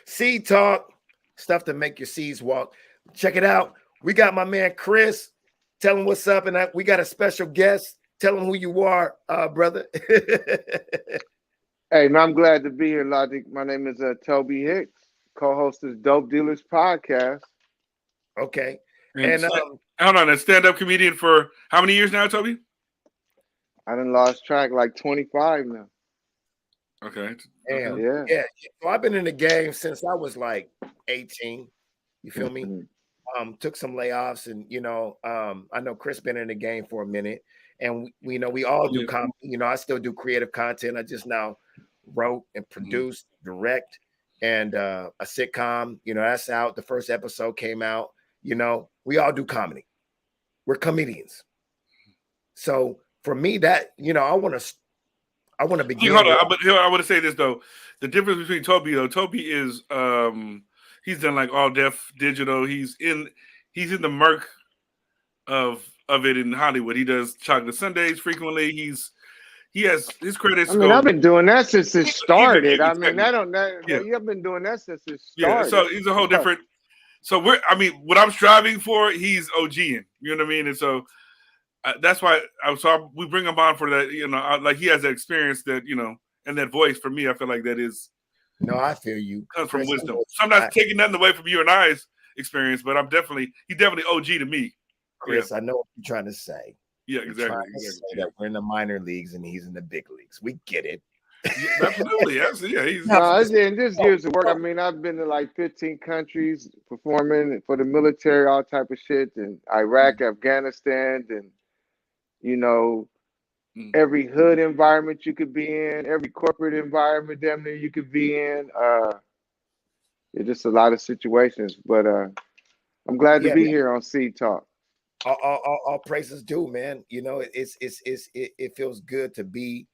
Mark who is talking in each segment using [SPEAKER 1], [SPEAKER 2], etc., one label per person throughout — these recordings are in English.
[SPEAKER 1] Seed talk, stuff to make your seeds walk. Check it out. We got my man Chris. Tell him what's up, and we got a special guest. Tell him who you are, brother.
[SPEAKER 2] Hey, man, I'm glad to be here, Logic. My name is Toby Hicks, co-host of Dope Dealers Podcast.
[SPEAKER 1] Okay.
[SPEAKER 3] And hold on, a stand-up comedian for how many years now, Toby?
[SPEAKER 2] I done lost track, like 25 now.
[SPEAKER 3] Okay.
[SPEAKER 1] Damn.
[SPEAKER 2] Yeah.
[SPEAKER 1] Yeah. So I've been in the game since I was like 18. You feel me? Took some layoffs, and I know Chris been in the game for a minute, and we all do I still do creative content. I just now wrote and produced, direct, and a sitcom. That's out. The first episode came out. We all do comedy. We're comedians. So for me, that I want to begin.
[SPEAKER 3] Hold on, but I want to say this though. The difference between Toby is he's done like all deaf digital. He's in the murk of it in Hollywood. He does Chocolate Sundays frequently. He has his credits.
[SPEAKER 2] I mean, I've been doing that since it started. I've been doing that since it started.
[SPEAKER 3] Yeah, so he's a whole different. So what I'm striving for, he's OGing. You know what I mean? And so that's why we bring him on for that. Like he has that experience that and that voice. For me, I feel like that is.
[SPEAKER 1] No, I feel you.
[SPEAKER 3] Comes from wisdom. So I'm not taking nothing away from you and I's experience, but he's definitely OG to me.
[SPEAKER 1] Chris, I know what you're trying to say.
[SPEAKER 3] Yeah, exactly.
[SPEAKER 1] Say that we're in the minor leagues and he's in the big leagues. We get it.
[SPEAKER 3] Yeah, absolutely.
[SPEAKER 2] And just years of work. I mean, I've been to like 15 countries performing for the military, all type of shit, in Iraq, Afghanistan, and every hood environment you could be in, every corporate environment damn near you could be in. It's just a lot of situations, but I'm glad to be here on Seed Talk.
[SPEAKER 1] All praises due, man. It feels good to be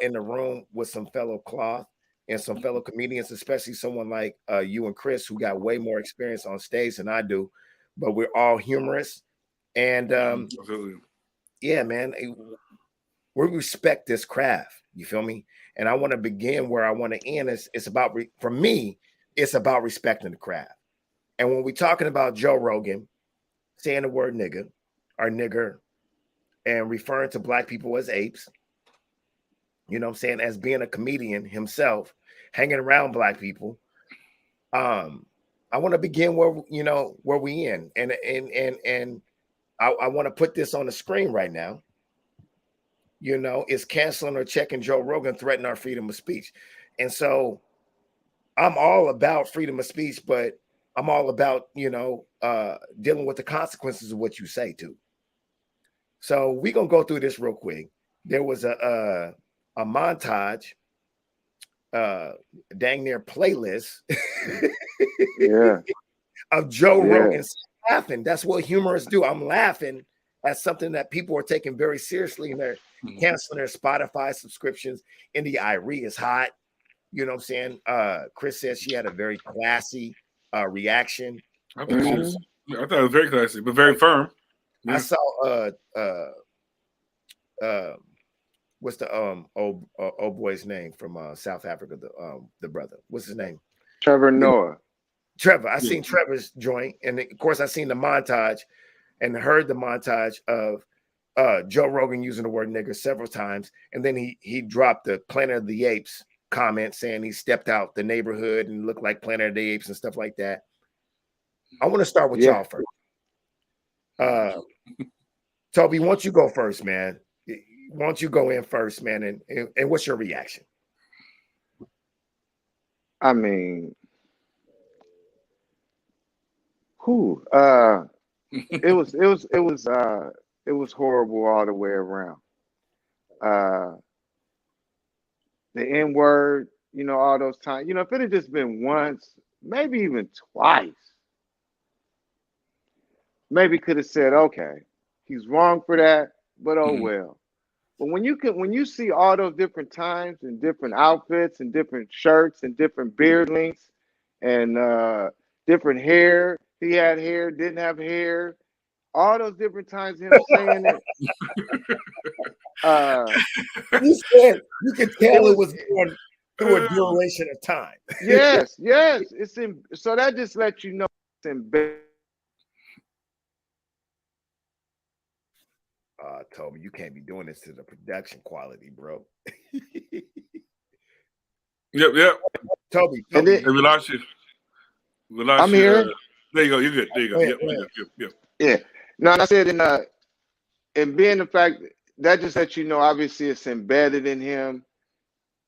[SPEAKER 1] in the room with some fellow cloth and some fellow comedians, especially someone like you and Chris, who got way more experience on stage than I do. But we're all humorous, and yeah, man, we respect this craft. You feel me? And I want to begin where I want to end. It's about for me, it's about respecting the craft. And when we're talking about Joe Rogan saying the word nigga or nigger and referring to black people as apes, as being a comedian himself, hanging around black people, I want to begin where we in, and I want to put this on the screen right now. Is canceling or checking Joe Rogan threaten our freedom of speech? And so I'm all about freedom of speech, but I'm all about, dealing with the consequences of what you say too. So we're going to go through this real quick. There was a montage, dang near playlist of Joe Rogan laughing. That's what humorists do. I'm laughing at something that people are taking very seriously, and they're canceling their Spotify subscriptions. India Irie is hot. You know what I'm saying? Chris says she had a very classy reaction.
[SPEAKER 3] I thought it was very classy, but very firm.
[SPEAKER 1] Yeah. I saw what's the old boy's name from South Africa? The brother. What's his name?
[SPEAKER 2] Trevor Noah.
[SPEAKER 1] Trevor. I seen Trevor's joint, and of course I seen the montage and heard the montage of Joe Rogan using the word nigger several times, and then he dropped the Planet of the Apes comment saying he stepped out the neighborhood and looked like Planet of the Apes and stuff like that. I want to start with y'all first. Toby, why don't you go first, man? Why don't you go in first, man? And what's your reaction?
[SPEAKER 2] I mean, it was horrible all the way around. The N-word, all those times. If it had just been once, maybe even twice, maybe could have said, okay, he's wrong for that, but oh well. But when you see all those different times and different outfits and different shirts and different beard lengths and different hair, he had hair, didn't have hair, all those different times him saying it.
[SPEAKER 1] You said you could tell it was going through a duration of time.
[SPEAKER 2] Yes, yes. It's in, so that just lets you know it's embedded.
[SPEAKER 1] Toby, you can't be doing this to the production quality, bro.
[SPEAKER 3] Yep.
[SPEAKER 1] Toby,
[SPEAKER 2] And then,
[SPEAKER 3] Hey, we lost you. We lost
[SPEAKER 2] I'm
[SPEAKER 3] you.
[SPEAKER 2] here.
[SPEAKER 3] There you go. You're good. There you go.
[SPEAKER 1] Go
[SPEAKER 3] Yep.
[SPEAKER 1] ahead.
[SPEAKER 3] Yep.
[SPEAKER 2] Yeah. No, and I said and being the fact that just lets you know obviously it's embedded in him.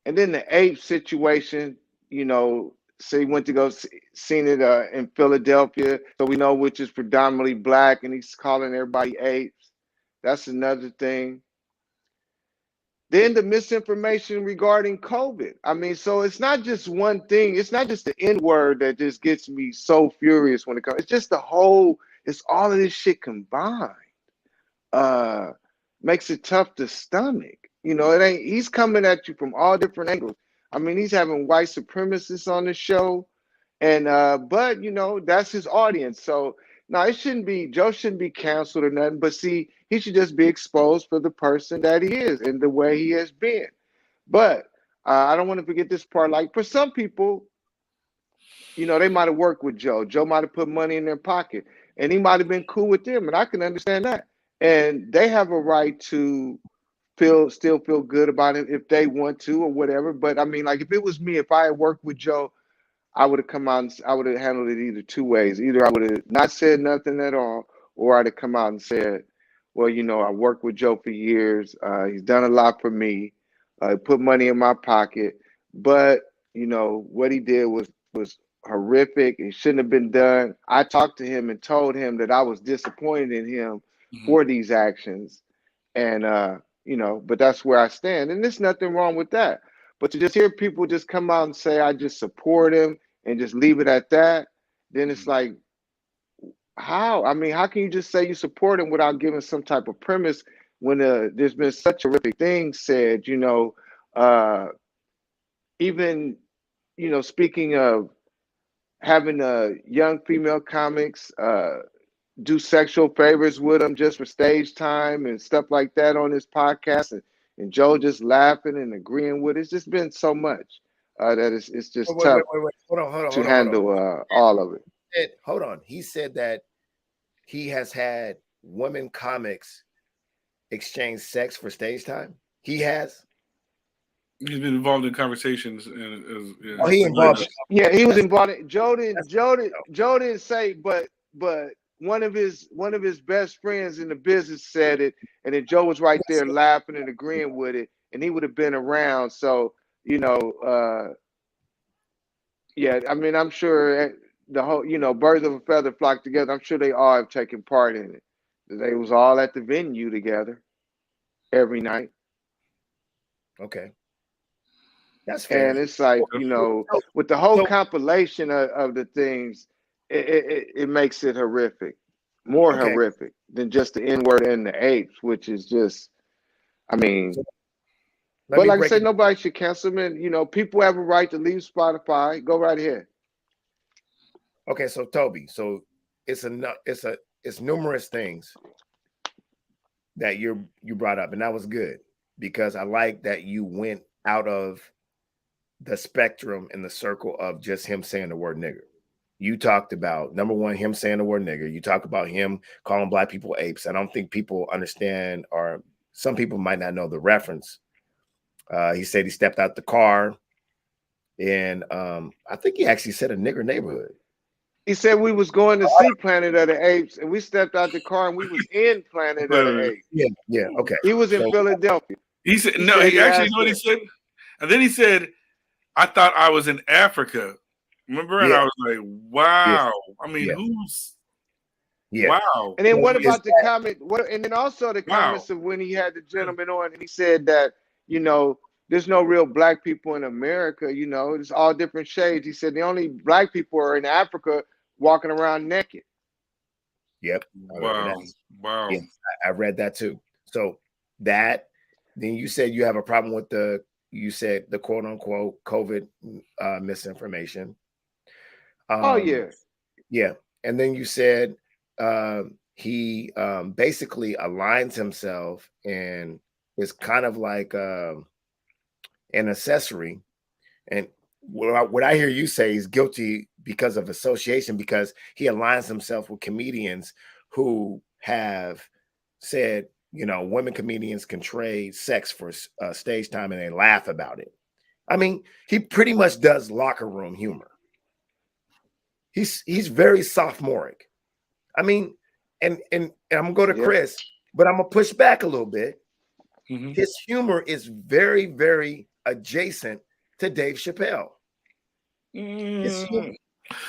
[SPEAKER 2] And then the ape situation, say he went to go seen it in Philadelphia, so we know which is predominantly black, and he's calling everybody apes. That's another thing. Then the misinformation regarding COVID. I mean, so it's not just one thing. It's not just the N word that just gets me so furious when it comes. It's just the whole. It's all of this shit combined. Uh, Makes it tough to stomach. It ain't. He's coming at you from all different angles. I mean, he's having white supremacists on the show, and but that's his audience. So no, it shouldn't be. Joe shouldn't be canceled or nothing. But see, he should just be exposed for the person that he is and the way he has been. But I don't want to forget this part. Like for some people, they might have worked with Joe. Joe might have put money in their pocket, and he might have been cool with them, and I can understand that. And they have a right to still feel good about it if they want to or whatever. But I mean, like if it was me, if I had worked with Joe, I would have come out and I would have handled it either two ways. Either I would have not said nothing at all, or I'd have come out and said, well, I worked with Joe for years. He's done a lot for me. He put money in my pocket, but what he did was horrific. It shouldn't have been done. I talked to him and told him that I was disappointed in him for these actions, and but that's where I stand, and there's nothing wrong with that. But to just hear people just come out and say I just support him and just leave it at that, then it's like, how? I mean, how can you just say you support him without giving some type of premise when there's been such horrific things said? Even speaking of having young female comics do sexual favors with him just for stage time and stuff like that on his podcast, and Joe just laughing and agreeing with it. It's just been so much that it's just tough
[SPEAKER 1] Wait. Hold
[SPEAKER 2] to
[SPEAKER 1] on.
[SPEAKER 2] handle all of it.
[SPEAKER 1] Hold on. He said that he has had women comics exchange sex for stage time. He has.
[SPEAKER 3] He's been involved in conversations, and
[SPEAKER 1] Oh, he involved.
[SPEAKER 2] Yeah, he was involved. Joe didn't say, but one of his best friends in the business said it, and then Joe was right there laughing and agreeing with it, and he would have been around. So yeah, I mean, I'm sure the whole birds of a feather flock together. I'm sure they all have taken part in it. They was all at the venue together every night.
[SPEAKER 1] Okay. That's fair.
[SPEAKER 2] And it's like, with the whole compilation of the things, it makes it horrific, more horrific than just the N word and the apes, which is just, I mean, but like I said, nobody should cancel them. People have a right to leave Spotify. Go right ahead.
[SPEAKER 1] Okay, so Toby, so it's numerous things that you brought up, and that was good because I like that you went out of the spectrum in the circle of just him saying the word nigger. You talked about, number one, him saying the word nigger. You talk about him calling black people apes. I don't think people understand, or some people might not know the reference. He said he stepped out the car, and I think he actually said a nigger neighborhood.
[SPEAKER 2] He said we was going to see Planet of the Apes, and we stepped out the car, and we was in Planet of the Apes.
[SPEAKER 1] Yeah, okay.
[SPEAKER 2] He was in Philadelphia.
[SPEAKER 3] He said, no, he actually, you know what he said? And then he said, I thought I was in Africa. Remember? And I was like, wow. I mean, who's wow.
[SPEAKER 2] And then what about the comment? And then also the comments of when he had the gentleman on and he said that, there's no real black people in America, it's all different shades. He said the only black people are in Africa walking around naked.
[SPEAKER 1] Yep.
[SPEAKER 3] Wow.
[SPEAKER 1] Yeah, I read that too. So then you said you have a problem with the quote unquote COVID misinformation. Yeah. And then you said he basically aligns himself and is kind of like an accessory And what I hear you say is guilty because of association, because he aligns himself with comedians who have said, you know, women comedians can trade sex for stage time, and they laugh about it. I mean, he pretty much does locker room humor. He's very sophomoric. I mean, and I'm gonna go to Chris, but I'm gonna push back a little bit. Mm-hmm. His humor is very, very adjacent to Dave Chappelle.
[SPEAKER 3] A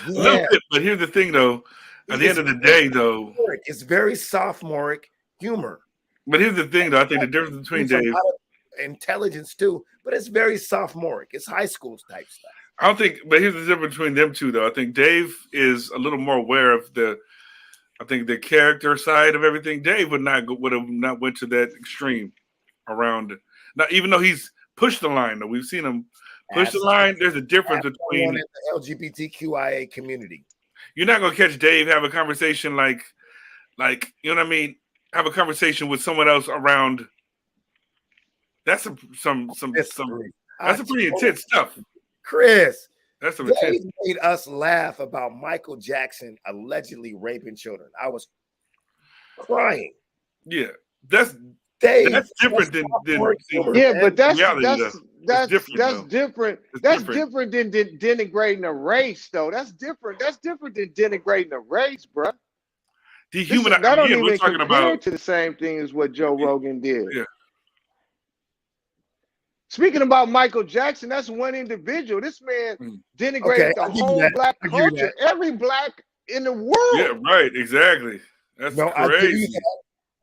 [SPEAKER 3] little bit, but here's the thing, though. At the end of the day, though,
[SPEAKER 1] it's very sophomoric humor.
[SPEAKER 3] But here's the thing, though. I think the difference between Dave,
[SPEAKER 1] intelligence too, but it's very sophomoric. It's high school type stuff.
[SPEAKER 3] I don't think. But here's the difference between them two, though. I think Dave is a little more aware of the character side of everything. Dave would have not went to that extreme around. Now, even though he's pushed the line, though, we've seen him push the line. There's a difference between
[SPEAKER 1] the LGBTQIA community.
[SPEAKER 3] You're not gonna catch Dave have a conversation like you know what I mean. Have a conversation with someone else around. That's some pretty intense stuff,
[SPEAKER 1] Chris.
[SPEAKER 3] That's some
[SPEAKER 1] intense. Made us laugh about Michael Jackson allegedly raping children. I was crying.
[SPEAKER 3] Yeah, that's different than
[SPEAKER 2] yeah, but that's different. That's different than denigrating a race, though. That's different. That's different than denigrating a race, bro. That don't even compare to the same thing as what Joe Rogan did.
[SPEAKER 3] Yeah.
[SPEAKER 2] Speaking about Michael Jackson, that's one individual. This man denigrated the whole black culture, every black in the world.
[SPEAKER 3] Yeah, right, exactly. That's crazy.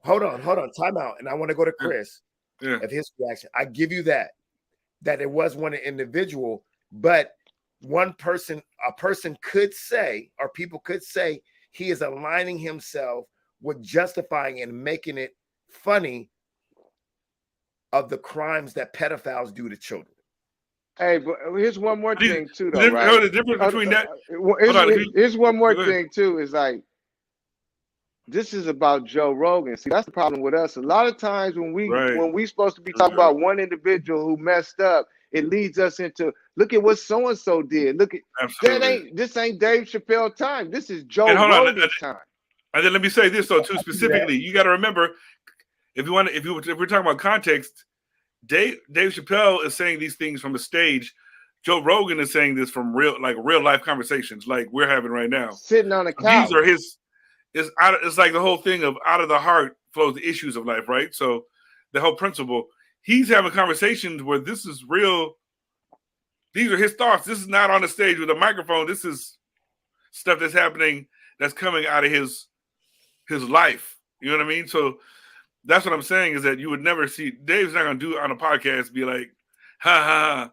[SPEAKER 1] Hold on, time out. And I want to go to Chris of his reaction. I give you that it was one individual, but a person could say, or people could say, he is aligning himself with justifying and making it funny of the crimes that pedophiles do to children.
[SPEAKER 2] Hey, but here's one more thing too, though, right?
[SPEAKER 3] The difference between that.
[SPEAKER 2] Here's one more thing too. Is like, this is about Joe Rogan. See, that's the problem with us. A lot of times when we supposed to be talking about one individual who messed up, it leads us into, look at what so and so did. Look at this ain't Dave Chappelle time. This is Joe Rogan's time.
[SPEAKER 3] And then let me say this though too specifically. You got to remember, if we're talking about context, Dave Chappelle is saying these things from the stage. Joe Rogan is saying this from real life conversations like we're having right now.
[SPEAKER 2] Sitting on a couch.
[SPEAKER 3] These are his. It's like the whole thing of out of the heart flows the issues of life, right? So the whole principle, he's having conversations where this is real. These are his thoughts. This is not on the stage with a microphone. This is stuff that's happening, that's coming out of his life. You know what I mean? So that's what I'm saying is that you would never see, Dave's not going to do it on a podcast, be like, ha ha.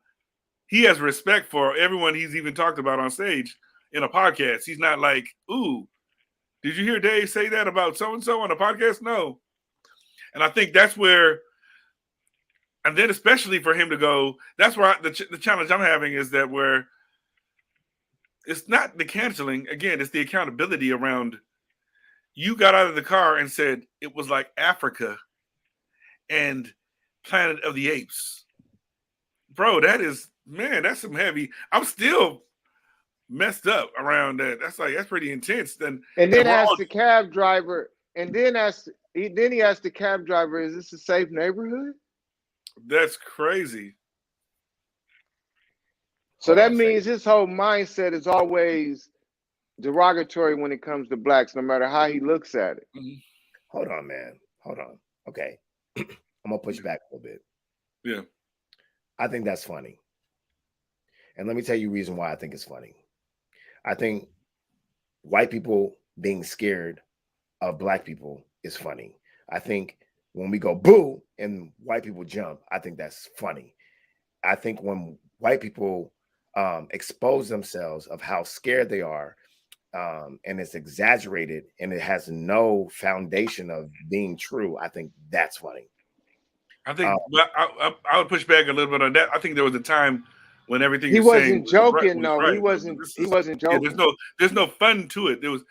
[SPEAKER 3] He has respect for everyone he's even talked about on stage in a podcast. He's not like, ooh, did you hear Dave say that about so-and-so on a podcast? No. And I think that's where, and then especially for him to go, that's where the challenge I'm having is that where it's not the canceling. Again, it's the accountability around, you got out of the car and said it was like Africa and Planet of the Apes. Bro, that's some heavy. I'm still messed up around that. That's pretty intense.
[SPEAKER 2] And then ask the cab driver, and then he asked the cab driver, is this a safe neighborhood?
[SPEAKER 3] That's crazy.
[SPEAKER 2] So that means his whole mindset is always derogatory when it comes to blacks, no matter how he looks at it.
[SPEAKER 1] Mm-hmm. Hold on, man. Hold on. Okay. I'm going to push back a little bit.
[SPEAKER 3] Yeah.
[SPEAKER 1] I think that's funny. And let me tell you the reason why I think it's funny. I think white people being scared of black people is funny. I think when we go boo and white people jump, I think that's funny. I think when white people expose themselves of how scared they are, and it's exaggerated and it has no foundation of being true, I think that's funny.
[SPEAKER 3] I think I would push back a little bit on that. I think there was a time when everything
[SPEAKER 2] he wasn't joking, though. Right. He wasn't joking.
[SPEAKER 3] Yeah, there's no fun to it.
[SPEAKER 1] That was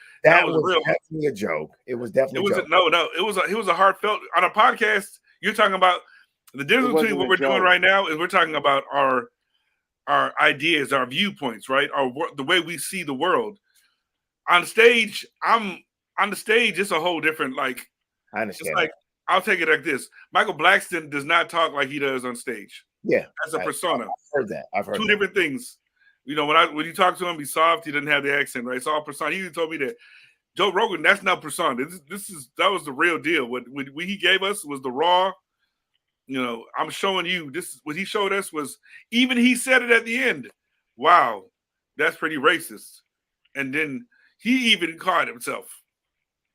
[SPEAKER 1] real. Definitely a joke. It was definitely a joke.
[SPEAKER 3] It was a heartfelt on a podcast. You're talking about the difference between what we're doing right now is we're talking about our ideas, our viewpoints, right? The way we see the world. On stage, it's a whole different, like,
[SPEAKER 1] I
[SPEAKER 3] it's
[SPEAKER 1] understand
[SPEAKER 3] like,
[SPEAKER 1] that.
[SPEAKER 3] I'll take it like this. Michael Blackston does not talk like he does on stage.
[SPEAKER 1] Yeah.
[SPEAKER 3] That's a persona.
[SPEAKER 1] I've heard that. I've heard
[SPEAKER 3] Two
[SPEAKER 1] that.
[SPEAKER 3] different things. You know, when you talk to him, he's soft, he doesn't have the accent, right? It's all persona. He even told me that Joe Rogan, that's not persona. That was the real deal. What he gave us was the raw. You know, I'm showing you this. What he showed us was, even he said it at the end. Wow, that's pretty racist. And then he even caught himself.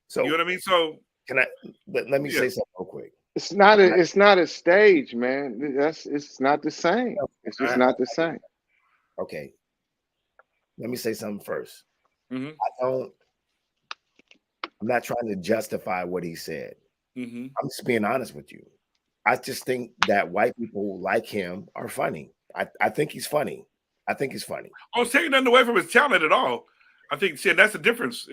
[SPEAKER 1] So
[SPEAKER 3] you know what I mean? So
[SPEAKER 1] can I let me say something real quick?
[SPEAKER 2] It's not a stage, man. It's not the same. It's just not the same.
[SPEAKER 1] Okay. Let me say something first.
[SPEAKER 3] Mhm.
[SPEAKER 1] I'm not trying to justify what he said.
[SPEAKER 3] Mhm.
[SPEAKER 1] I'm just being honest with you. I just think that white people like him are funny. I think he's funny. I think he's funny.
[SPEAKER 3] I was taking nothing away from his talent at all. I think, see, that's the difference.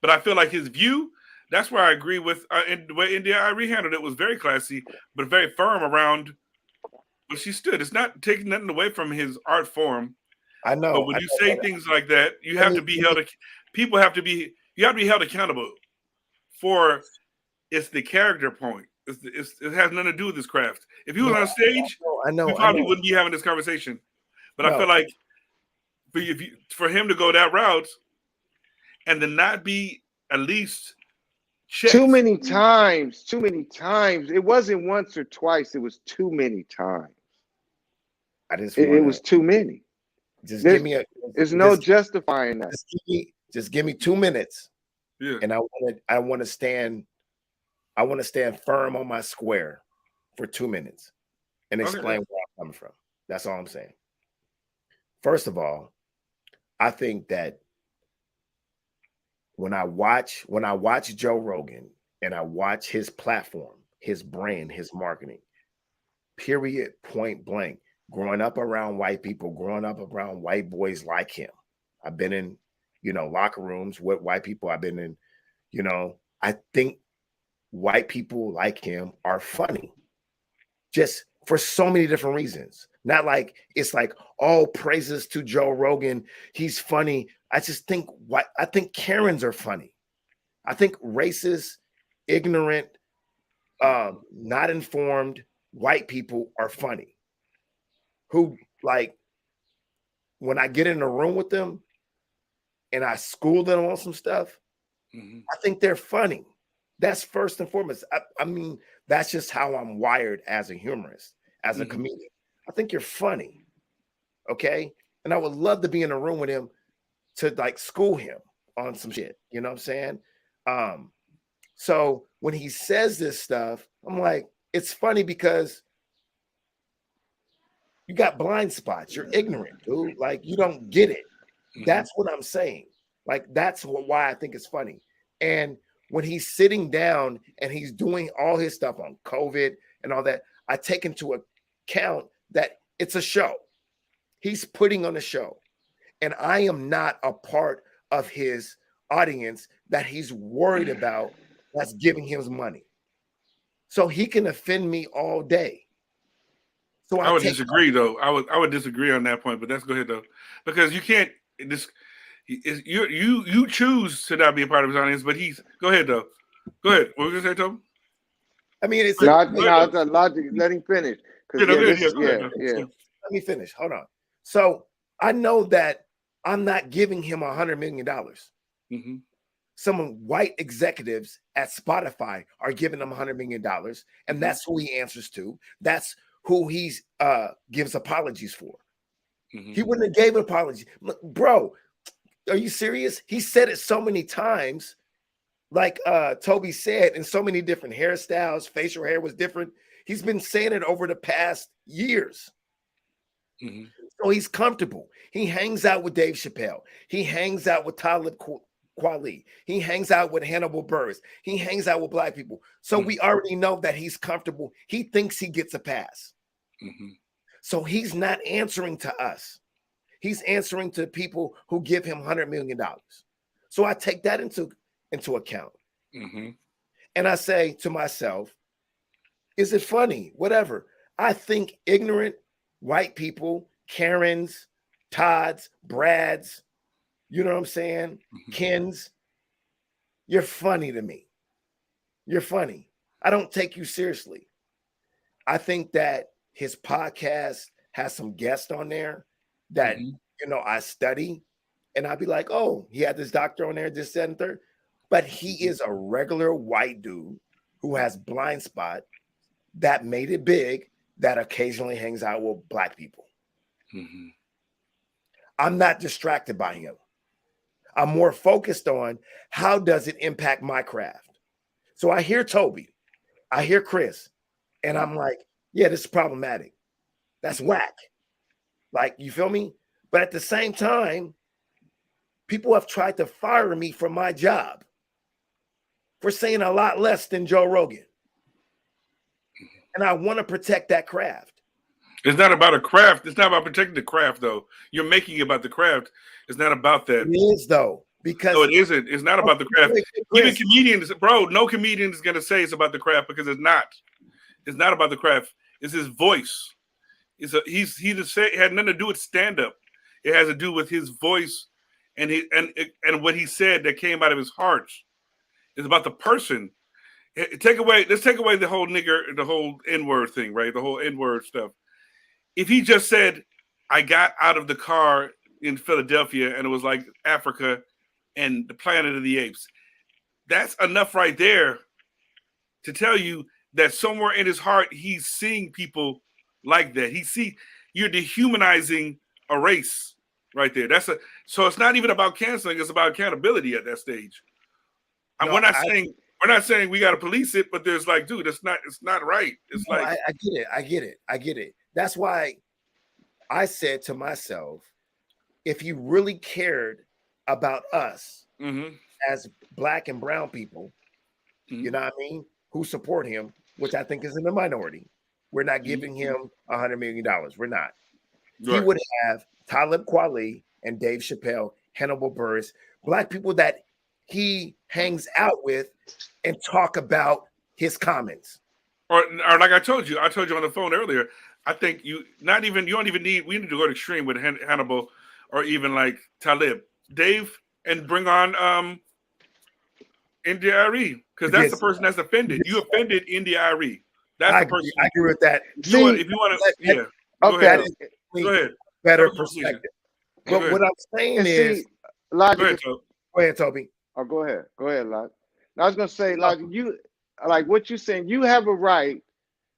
[SPEAKER 3] But I feel like his view, that's where I agree with in the way India Irie handled it was very classy, but very firm around where she stood. It's not taking nothing away from his art form.
[SPEAKER 1] I know.
[SPEAKER 3] But when you say things like that, you have to be held. You have to be held accountable for. It's the character point. It has nothing to do with his craft. If he was on stage,
[SPEAKER 1] I know.
[SPEAKER 3] we probably wouldn't be having this conversation. But I feel like for him to go that route and to not be at least checked.
[SPEAKER 2] Too many times. It wasn't once or twice. It was too many times. It was too many. There's no justifying that.
[SPEAKER 1] Just give me 2 minutes.
[SPEAKER 3] Yeah.
[SPEAKER 1] And I want to stand firm on my square for 2 minutes and explain where I'm coming from. That's all I'm saying. First of all, I think that when I watch Joe Rogan and I watch his platform, his brand, his marketing, period, point blank, growing up around white people, growing up around white boys like him. I've been in, locker rooms with white people. I've been in, I think white people like him are funny. Just for so many different reasons. Not like it's like all praises to Joe Rogan. He's funny. I think Karens are funny. I think racist, ignorant, not informed white people are funny. Who, like, when I get in a room with them and I school them on some stuff, I think they're funny. That's first and foremost. I mean, that's just how I'm wired as a humorist, as a comedian. I think you're funny. Okay. And I would love to be in a room with him to like school him on some shit. You know what I'm saying? So when he says this stuff, I'm like, it's funny because you got blind spots. You're ignorant, dude. Like, you don't get it. That's what I'm saying. Like, that's why I think it's funny. And when he's sitting down and he's doing all his stuff on COVID and all that, I take into account that it's a show. He's putting on a show. And I am not a part of his audience that he's worried about that's giving him money. So he can offend me all day. So
[SPEAKER 3] I would disagree, though. I would disagree on that point, but let's go ahead, though. Because you can't you choose to not be a part of his audience, but go ahead, though. Go ahead. What were you gonna say, Tom?
[SPEAKER 1] I mean, it's
[SPEAKER 2] not logic. Let him finish.
[SPEAKER 1] Let me finish. Hold on. So I know that I'm not giving him $100 million. Some white executives at Spotify are giving him $100 million, and that's who he answers to. That's who he gives apologies for. He wouldn't have gave an apology. Look, bro, are you serious? He said it so many times, like Toby said, in so many different hairstyles. Facial hair was different. He's been saying it over the past years. So he's comfortable. He hangs out with Dave Chappelle. He hangs out with Talib Kweli. He hangs out with Hannibal Buress. He hangs out with black people. So we already know that he's comfortable. He thinks he gets a pass. So he's not answering to us. He's answering to people who give him $100 million. So I take that into account. And I say to myself, is it funny? Whatever. I think ignorant white people Karens, Todds, Brads, you know what I'm saying? Kens, you're funny to me. You're funny. I don't take you seriously. I think that his podcast has some guests on there that, I study, and I'd be like, oh, he had this doctor on there, this, that, and third. But he is a regular white dude who has blind spot that made it big, that occasionally hangs out with black people. I'm not distracted by him. I'm more focused on how does it impact my craft. So I hear Toby, I hear Chris, and I'm like, yeah, this is problematic. That's whack. Like, you feel me? But at the same time, people have tried to fire me from my job for saying a lot less than Joe Rogan. And I want to protect that craft.
[SPEAKER 3] It's not about a craft. It's not about protecting the craft, though. You're making it about the craft. It's not about that.
[SPEAKER 1] It is, though, because
[SPEAKER 3] no, it isn't. It's not about the craft. Even comedians, bro. No comedian is gonna say it's about the craft because it's not. It's not about the craft. It's his voice. He had nothing to do with stand up. It has to do with his voice and what he said that came out of his heart. It's about the person. Let's take away the whole nigger, the whole N-word thing, right? The whole N-word stuff. If he just said, I got out of the car in Philadelphia and it was like Africa and the Planet of the Apes, that's enough right there to tell you that somewhere in his heart, he's seeing people like that. You're dehumanizing a race right there. So it's not even about canceling, it's about accountability at that stage. No, we're not saying we got to police it, but there's like, dude, it's not right. It's like,
[SPEAKER 1] I get it. That's why I said to myself, if you really cared about us as black and brown people, you know what I mean, who support him, which I think is in the minority, we're not giving him $100 million. We're not. Right. He would have Talib Kweli and Dave Chappelle, Hannibal Buress, black people that he hangs out with and talk about his comments.
[SPEAKER 3] Or like I told you on the phone earlier, I think we need to go to extreme with Hannibal or even like Talib, Dave, and bring on India Ari, because that's the person that's offended. You offended India Ari. That's the person.
[SPEAKER 1] I agree with that.
[SPEAKER 3] If you want to, go ahead. Go ahead.
[SPEAKER 1] Better perspective. But what I'm saying is,
[SPEAKER 3] go ahead, Toby.
[SPEAKER 2] Oh, go ahead, Lodge. I was gonna say, Lodge, you like what you're saying. You have a right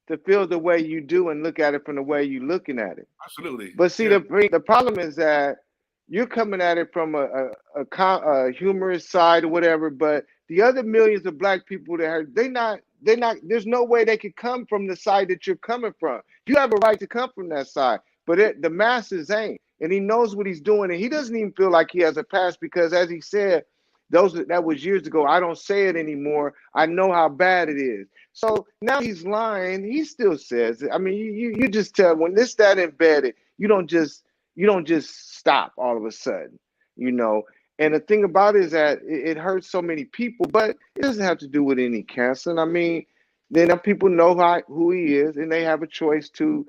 [SPEAKER 2] to feel the way you do and look at it from the way you're looking at it.
[SPEAKER 3] Absolutely.
[SPEAKER 2] But see, the problem is that you're coming at it from a humorous side or whatever. But the other millions of black people they're not. There's no way they could come from the side that you're coming from. You have a right to come from that side, but the masses ain't. And he knows what he's doing, and he doesn't even feel like he has a past because, as he said, that was years ago. I don't say it anymore. I know how bad it is. So now he's lying. He still says it. I mean, you just tell when this that embedded. You don't just stop all of a sudden, you know. And the thing about it is that it hurts so many people, but it doesn't have to do with any cancer. I mean, then people know who he is, and they have a choice to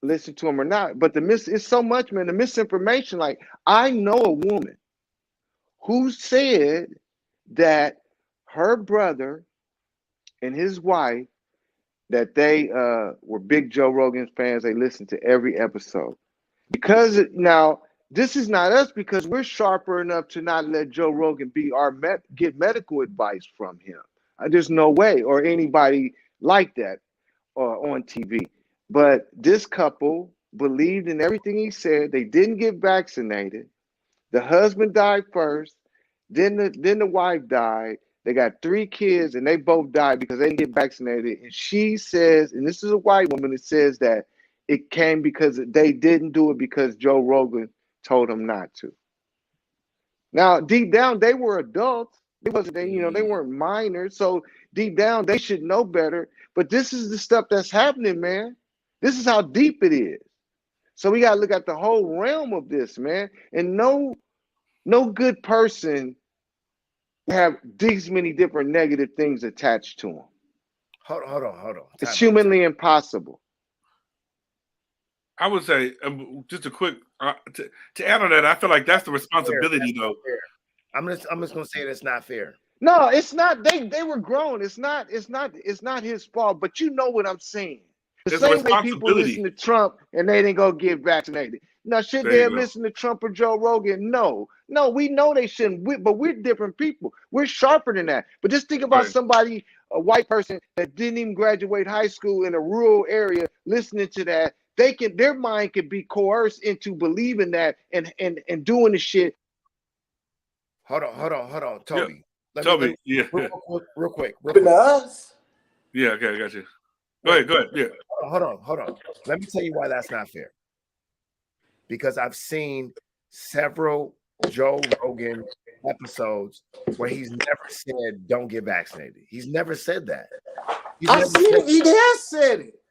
[SPEAKER 2] listen to him or not. But it's so much, man. The misinformation. Like, I know a woman who said that her brother and his wife, that they were big Joe Rogan fans. They listened to every episode. Because now, this is not us because we're sharper enough to not let Joe Rogan be get medical advice from him. There's no way, or anybody like that on TV. But this couple believed in everything he said. They didn't get vaccinated. The husband died first, then the wife died. They got 3 kids, and they both died because they didn't get vaccinated. And she says, and this is a white woman that says that it came because they didn't do it because Joe Rogan told them not to. Now, deep down, they were adults. They weren't minors. So deep down, they should know better. But this is the stuff that's happening, man. This is how deep it is. So we got to look at the whole realm of this, man. And no good person have these many different negative things attached to them.
[SPEAKER 1] Hold on.
[SPEAKER 2] It's humanly impossible.
[SPEAKER 3] I would say just a quick to add on that. I feel like that's the responsibility, though.
[SPEAKER 1] I'm just gonna say that's not fair.
[SPEAKER 2] No, it's not. They were grown. It's not his fault. But you know what I'm saying. The
[SPEAKER 3] It's a
[SPEAKER 2] same way people listen
[SPEAKER 3] responsibility.
[SPEAKER 2] to Trump and they didn't go get vaccinated. Now, should
[SPEAKER 3] There
[SPEAKER 2] they
[SPEAKER 3] you
[SPEAKER 2] have
[SPEAKER 3] go.
[SPEAKER 2] listened to Trump or Joe Rogan? No, we know they shouldn't. But we're different people. We're sharper than that. But just think about
[SPEAKER 3] Right.
[SPEAKER 2] somebody, a white person that didn't even graduate high school in a rural area, listening to that. Their mind could be coerced into believing that and doing the shit.
[SPEAKER 1] Hold on,
[SPEAKER 3] Yeah.
[SPEAKER 1] Toby. Let
[SPEAKER 3] Toby,
[SPEAKER 1] me
[SPEAKER 3] yeah.
[SPEAKER 1] real quick.
[SPEAKER 4] Us.
[SPEAKER 3] Yeah, okay, I got you. Go ahead. Yeah.
[SPEAKER 1] Hold on. Let me tell you why that's not fair. Because I've seen several Joe Rogan episodes where he's never said don't get vaccinated. He's never said that.
[SPEAKER 4] I seen it. He has said it.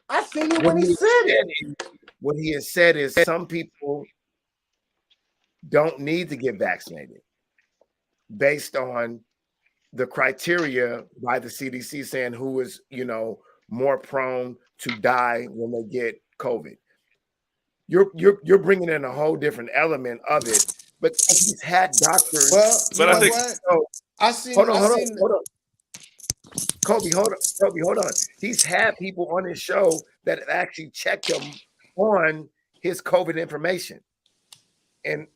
[SPEAKER 4] I seen it when he said it.
[SPEAKER 1] What he has said is some people don't need to get vaccinated based on the criteria by the CDC saying who is, more prone to die when they get COVID. You're bringing in a whole different element of it, but he's had doctors.
[SPEAKER 4] Well,
[SPEAKER 3] But I think
[SPEAKER 4] I seen.
[SPEAKER 1] Hold on. Kobe, hold on. He's had people on his show that have actually checked him on his COVID information and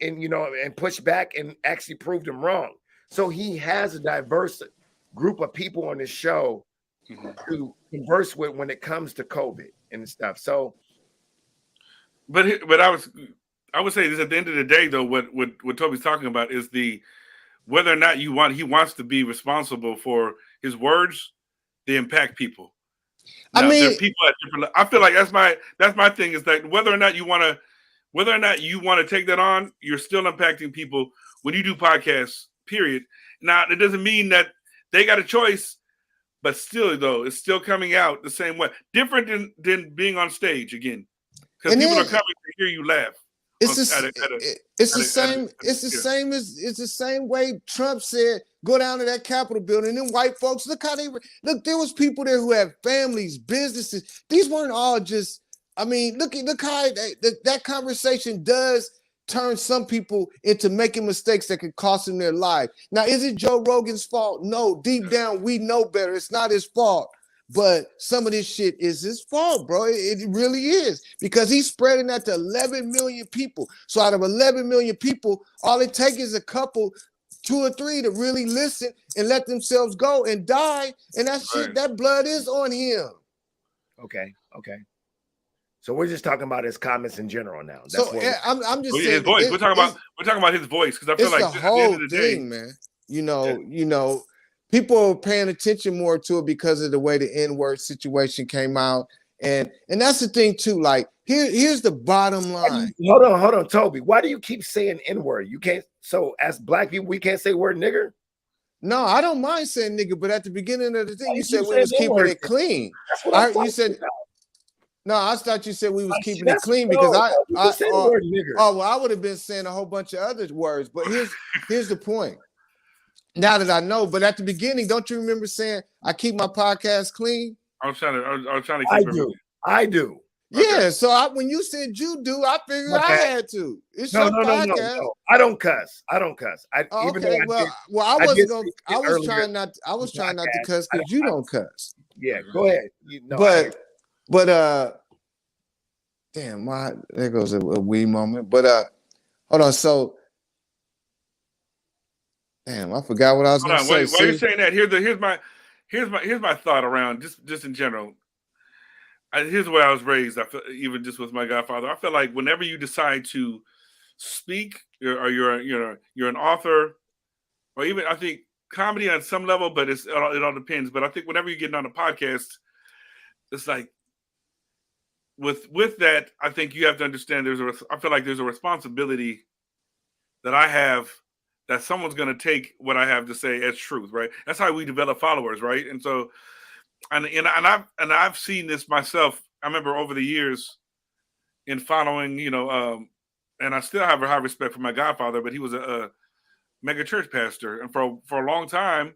[SPEAKER 1] pushed back and actually proved him wrong. So he has a diverse group of people on his show to converse with when it comes to COVID and stuff. So,
[SPEAKER 3] but I would say this at the end of the day, though, what Toby's talking about is whether or not he wants to be responsible for his words, they impact people. Now, there are people at different. I feel like that's my thing is that whether or not you want to take that on, you're still impacting people when you do podcasts. Period. Now, it doesn't mean that they got a choice, but still, though, it's still coming out the same way. Different than being on stage again, because people are coming to hear you laugh.
[SPEAKER 4] It's the same way Trump said, go down to that Capitol building. And white folks, look. There was people there who had families, businesses. These weren't all just. I mean, look how that conversation does turn some people into making mistakes that could cost them their life. Now, is it Joe Rogan's fault? No, deep down, we know better. It's not his fault. But some of this shit is his fault, bro. It really is. Because he's spreading that to 11 million people. So out of 11 million people, all it takes is a couple, 2 or 3 to really listen and let themselves go and die. And that shit, that blood is on him.
[SPEAKER 1] Okay. So we're just talking about his comments in general now. That's
[SPEAKER 4] so I'm just saying
[SPEAKER 3] his voice. We're talking about his voice because I feel like
[SPEAKER 4] the whole thing, man. You know, people are paying attention more to it because of the way the N-word situation came out, and that's the thing too. Like here's the bottom line.
[SPEAKER 1] Hold on, Toby. Why do you keep saying N-word? You can't. So as black people, we can't say word nigger.
[SPEAKER 4] No, I don't mind saying nigga, but at the beginning of the thing, you said we was keeping it clean. You said. No, I thought you said we was keeping it clean because I would have been saying a whole bunch of other words. But here's the point. Now that I know, but at the beginning, don't you remember saying I keep my podcast clean?
[SPEAKER 3] I was trying to keep
[SPEAKER 1] I do.
[SPEAKER 4] Yeah, okay. So when you said you do, I figured I had to. It's your podcast.
[SPEAKER 1] No. I don't cuss. I was trying not to cuss because you don't cuss. Yeah, go ahead.
[SPEAKER 4] But damn, there goes a wee moment. But hold on, so damn, I forgot what I was going to say.
[SPEAKER 3] While you're saying that, here's my thought around just in general. Here's the way I was raised. I feel, even just with my godfather, I feel like whenever you decide to speak, or you're an author, or even I think comedy on some level, but it all depends. But I think whenever you're getting on a podcast, it's like with that, I think you have to understand I feel like there's a responsibility that I have that someone's going to take what I have to say as truth, right? That's how we develop followers, right? And so, and I've seen this myself. I remember over the years in following, and I still have a high respect for my godfather, but he was a mega church pastor, and for a long time,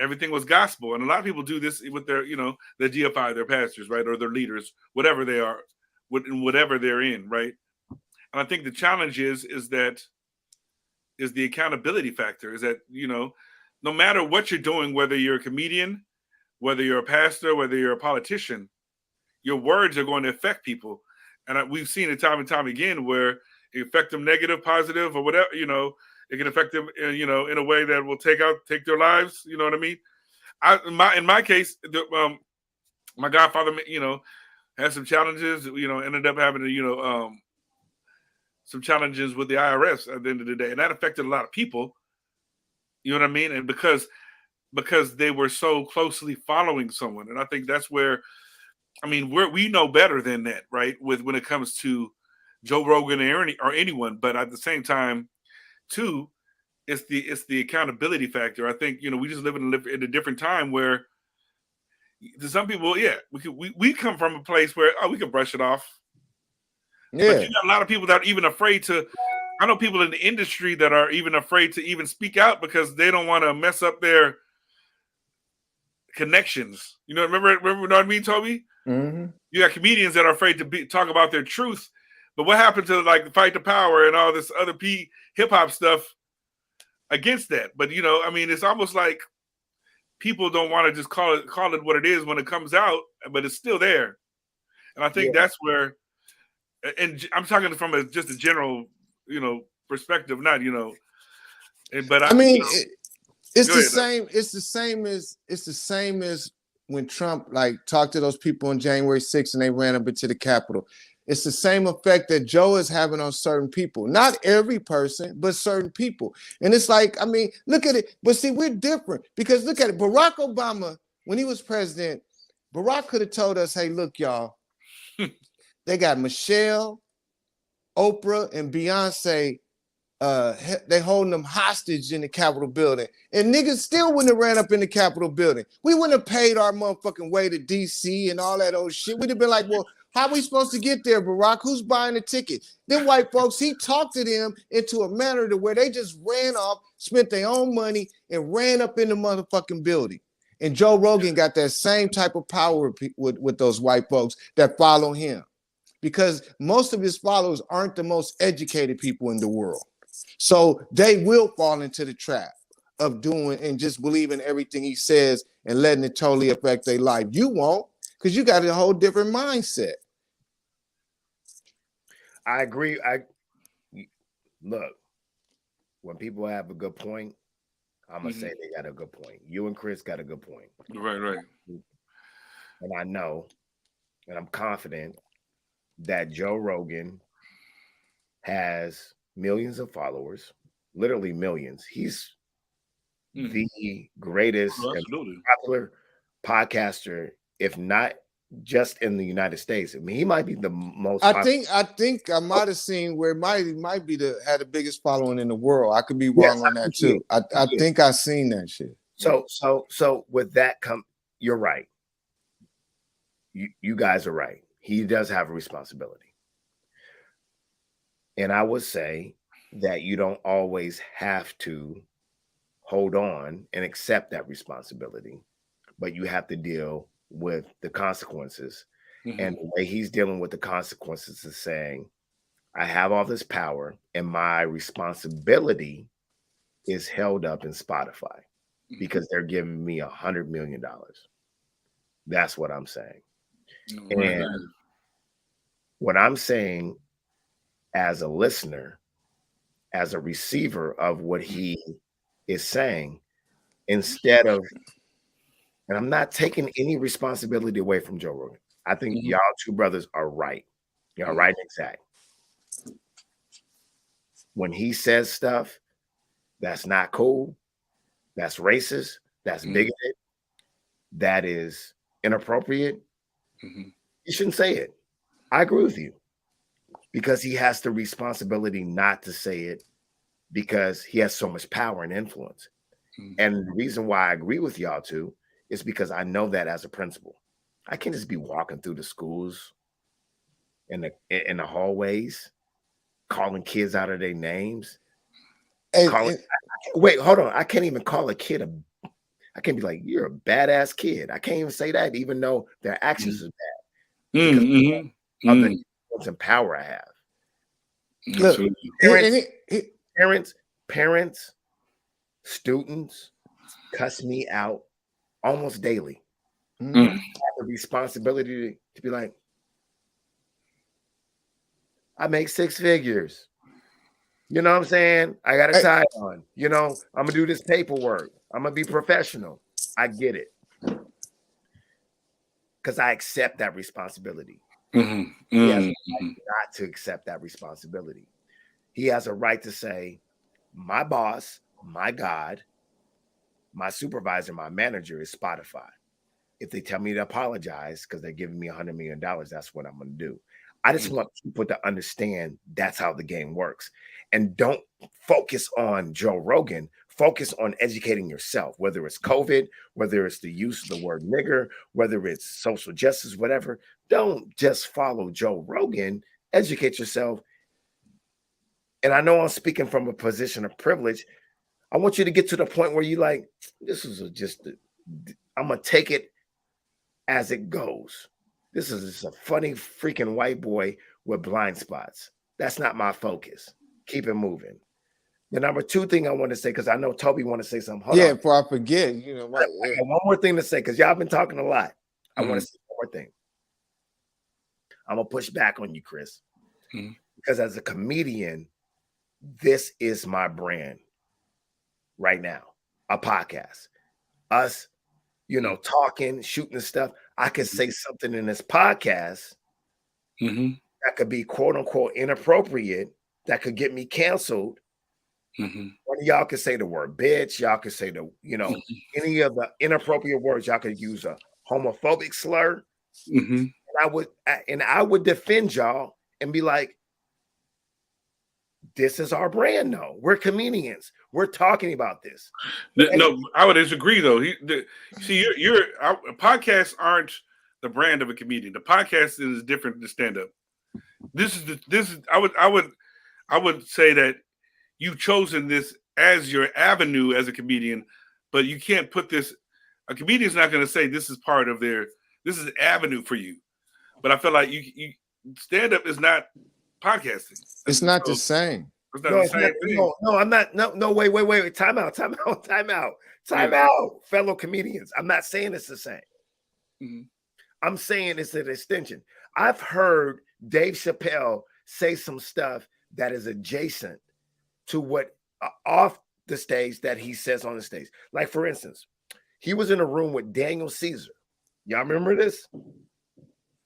[SPEAKER 3] everything was gospel. And a lot of people do this with their, they deify their pastors, right, or their leaders, whatever they are. in whatever they're in, right? And I think the challenge is the accountability factor. Is that, you know, no matter what you're doing, whether you're a comedian, whether you're a pastor, whether you're a politician, your words are going to affect people. And we've seen it time and time again where it affect them negative, positive, or whatever, you know, it can affect them, you know, in a way that will take their lives. You know what I mean? In my case, my godfather, you know, had some challenges, you know, ended up having to, you know, some challenges with the IRS at the end of the day. And that affected a lot of people. You know what I mean? And because they were so closely following someone. And I think that's where, I mean, we know better than that, right? When it comes to Joe Rogan or anyone, but at the same time, too, it's the accountability factor. I think, you know, we just live in a different time where to some people, yeah, we come from a place where we can brush it off. Yeah. But you got a lot of people that are even afraid to. I know people in the industry that are even afraid to even speak out because they don't want to mess up their connections. You know, remember what I mean, Toby?
[SPEAKER 4] Mm-hmm.
[SPEAKER 3] You got comedians that are afraid to talk about their truth. But what happened to like Fight the Power and all this other hip hop stuff against that? But you know, I mean, it's almost like people don't want to just call it what it is when it comes out, but it's still there. And I think that's where, and I'm talking from just a general, you know, perspective, not, you know, but
[SPEAKER 4] I mean,
[SPEAKER 3] you know,
[SPEAKER 4] it's the same. It's the same as when Trump like talked to those people on January 6th and they ran up into the Capitol. It's the same effect that Joe is having on certain people. Not every person, but certain people. And it's like, I mean, look at it. But see, we're different because look at it. Barack Obama, when he was president, Barack could have told us, hey, look, y'all, they got Michelle, Oprah, and Beyonce. They holding them hostage in the Capitol building. And niggas still wouldn't have ran up in the Capitol building. We wouldn't have paid our motherfucking way to DC and all that old shit. We'd have been like, well, how are we supposed to get there, Barack? Who's buying the ticket? Them white folks, he talked to them into a manner to where they just ran off, spent their own money, and ran up in the motherfucking building. And Joe Rogan got that same type of power with those white folks that follow him. Because most of his followers aren't the most educated people in the world. So they will fall into the trap of doing and just believing everything he says and letting it totally affect their life. You won't, because you got a whole different mindset.
[SPEAKER 1] I agree. Look, when people have a good point, I'm gonna say they got a good point. You and Chris got a good point.
[SPEAKER 3] Right.
[SPEAKER 1] And I know, and I'm confident that Joe Rogan has millions of followers, literally millions. He's the greatest and popular podcaster, if not just in the United States. I mean, he might be the most.
[SPEAKER 4] I think I might have seen where it might be had the biggest following in the world. I could be wrong on that too. I think I seen that shit.
[SPEAKER 1] So with that you're right. You guys are right. He does have a responsibility. And I would say that you don't always have to hold on and accept that responsibility, but you have to deal with the consequences. And the way he's dealing with the consequences is saying, I have all this power and my responsibility is held up in Spotify because they're giving me $100 million. That's what I'm saying. And what I'm saying as a listener, as a receiver of what he is saying, instead of, and I'm not taking any responsibility away from Joe Rogan. I think y'all two brothers are right. Y'all right and exact. When he says stuff that's not cool, that's racist, that's bigoted, that is inappropriate, you shouldn't say it. I agree with you. Because he has the responsibility not to say it because he has so much power and influence. And the reason why I agree with y'all too is because I know that as a principal. I can't just be walking through the schools in the hallways, calling kids out of their names. Wait, hold on. I can't even call a kid I can't be like, you're a badass kid. I can't even say that, even though their actions are bad. Because of the influence and power I have.
[SPEAKER 4] Look,
[SPEAKER 1] Parents, students cuss me out almost daily.
[SPEAKER 4] Mhm.
[SPEAKER 1] I have the responsibility to be like, I make 6 figures. You know what I'm saying? I got a
[SPEAKER 4] Hey.
[SPEAKER 1] tie on. You know, I'm gonna do this paperwork. I'm gonna be professional. I get it. Because I accept that responsibility. He has a right not to accept that responsibility. He has a right to say, my boss, my God, my supervisor, my manager is Spotify. If they tell me to apologize because they're giving me $100 million, that's what I'm going to do. I just want people to understand that's how the game works. And don't focus on Joe Rogan. Focus on educating yourself, whether it's COVID, whether it's the use of the word nigger, whether it's social justice, whatever. Don't just follow Joe Rogan. Educate yourself. And I know I'm speaking from a position of privilege. I want you to get to the point where you like, this is I'm going to take it as it goes. This is just a funny freaking white boy with blind spots. That's not my focus. Keep it moving. The number 2 thing I want to say, because I know Toby want to say something. Hold on.
[SPEAKER 4] Before I forget, you know what?
[SPEAKER 1] I got one more thing to say, because y'all been talking a lot. I want to say one more thing. I'm going to push back on you, Chris. Because as a comedian, this is my brand right now. A podcast. Us, you know, talking, shooting stuff. I could say something in this podcast that could be quote unquote inappropriate, that could get me canceled. One of y'all could say the word bitch. Y'all could say any of the inappropriate words. Y'all could use a homophobic slur. And I would defend y'all and be like, this is our brand. No, we're comedians. We're talking about this.
[SPEAKER 3] No, I would disagree though. Podcasts aren't the brand of a comedian. The podcast is different than stand-up. I would say that you've chosen this as your avenue as a comedian, but you can't put this. A comedian's not going to say this is part of this is an avenue for you. But I feel like you stand-up is not podcasting.
[SPEAKER 4] It's not the same.
[SPEAKER 3] It's not the same thing.
[SPEAKER 1] No, I'm not. No, wait. Time out, fellow comedians. I'm not saying it's the same. I'm saying it's an extension. I've heard Dave Chappelle say some stuff that is adjacent to what off the stage that he says on the stage. Like, for instance, he was in a room with Daniel Caesar. Y'all remember this?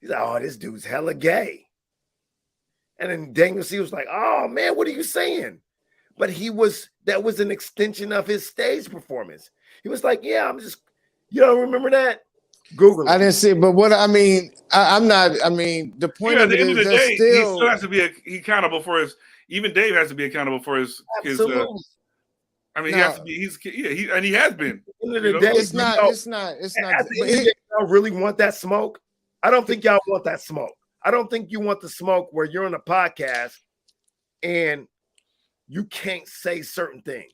[SPEAKER 1] He's like, oh, this dude's hella gay. And then Daniel Caesar was like, oh man, what are you saying? But that was an extension of his stage performance. He was like, yeah, you don't remember that? Google it.
[SPEAKER 4] I didn't see it, but what I mean, I'm not. I mean, the point of it is that
[SPEAKER 3] he still has to be accountable for his. Even Dave has to be accountable for his.
[SPEAKER 1] Absolutely.
[SPEAKER 3] I mean, he has to be. And he has been.
[SPEAKER 4] It's not.
[SPEAKER 1] Y'all really want that smoke? I don't think y'all want that smoke. I don't think you want the smoke where you're on a podcast and you can't say certain things.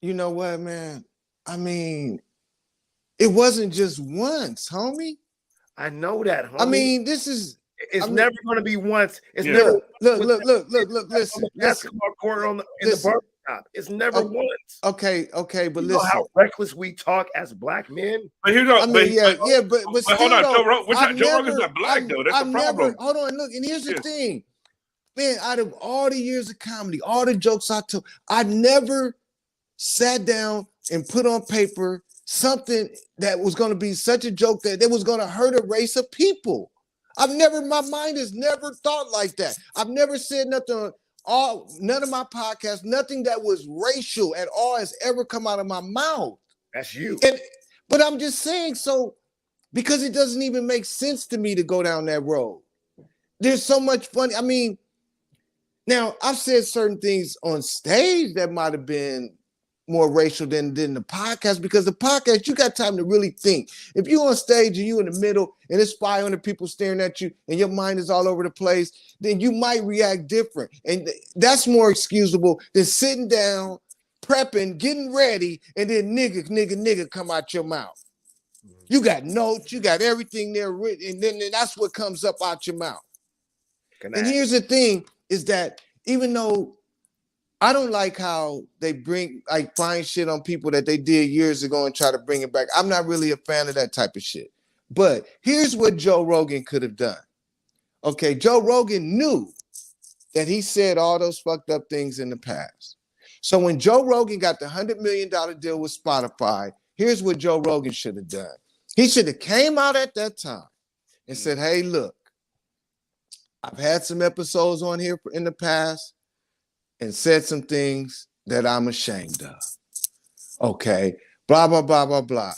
[SPEAKER 4] You know what, man? I mean, it wasn't just once, homie.
[SPEAKER 1] I know that, homie.
[SPEAKER 4] I mean, it's
[SPEAKER 1] never going to be once. It's
[SPEAKER 4] never.
[SPEAKER 1] Look.
[SPEAKER 4] Listen.
[SPEAKER 1] Basketball court in the barbershop. It's never once.
[SPEAKER 4] Okay, but
[SPEAKER 1] you
[SPEAKER 4] listen.
[SPEAKER 1] Know how reckless we talk as black men.
[SPEAKER 3] But here's but
[SPEAKER 4] still,
[SPEAKER 3] hold on, Joe Rogan's not black though. That's the problem.
[SPEAKER 4] Hold on, look, and here's the thing, man. Out of all the years of comedy, all the jokes I told, I never sat down and put on paper something that was going to be such a joke that was going to hurt a race of people. My mind has never thought like that. I've never said nothing on none of my podcasts, nothing that was racial at all has ever come out of my mouth.
[SPEAKER 1] That's you.
[SPEAKER 4] But I'm just saying, so because it doesn't even make sense to me to go down that road. There's so much funny. I mean, now I've said certain things on stage that might have been more racial than the podcast, because the podcast, you got time to really think. If you're on stage and you in the middle and it's 500 people staring at you and your mind is all over the place, then you might react different. And that's more excusable than sitting down, prepping, getting ready, and then nigga come out your mouth. You got notes, you got everything there written, and then that's what comes up out your mouth. And here's the thing is that even though I don't like how they find shit on people that they did years ago and try to bring it back. I'm not really a fan of that type of shit. But here's what Joe Rogan could have done. Okay, Joe Rogan knew that he said all those fucked up things in the past. So when Joe Rogan got the $100 million deal with Spotify, here's what Joe Rogan should have done. He should have came out at that time and said, hey, look, I've had some episodes on here in the past and said some things that I'm ashamed of. Okay, blah, blah, blah, blah, blah.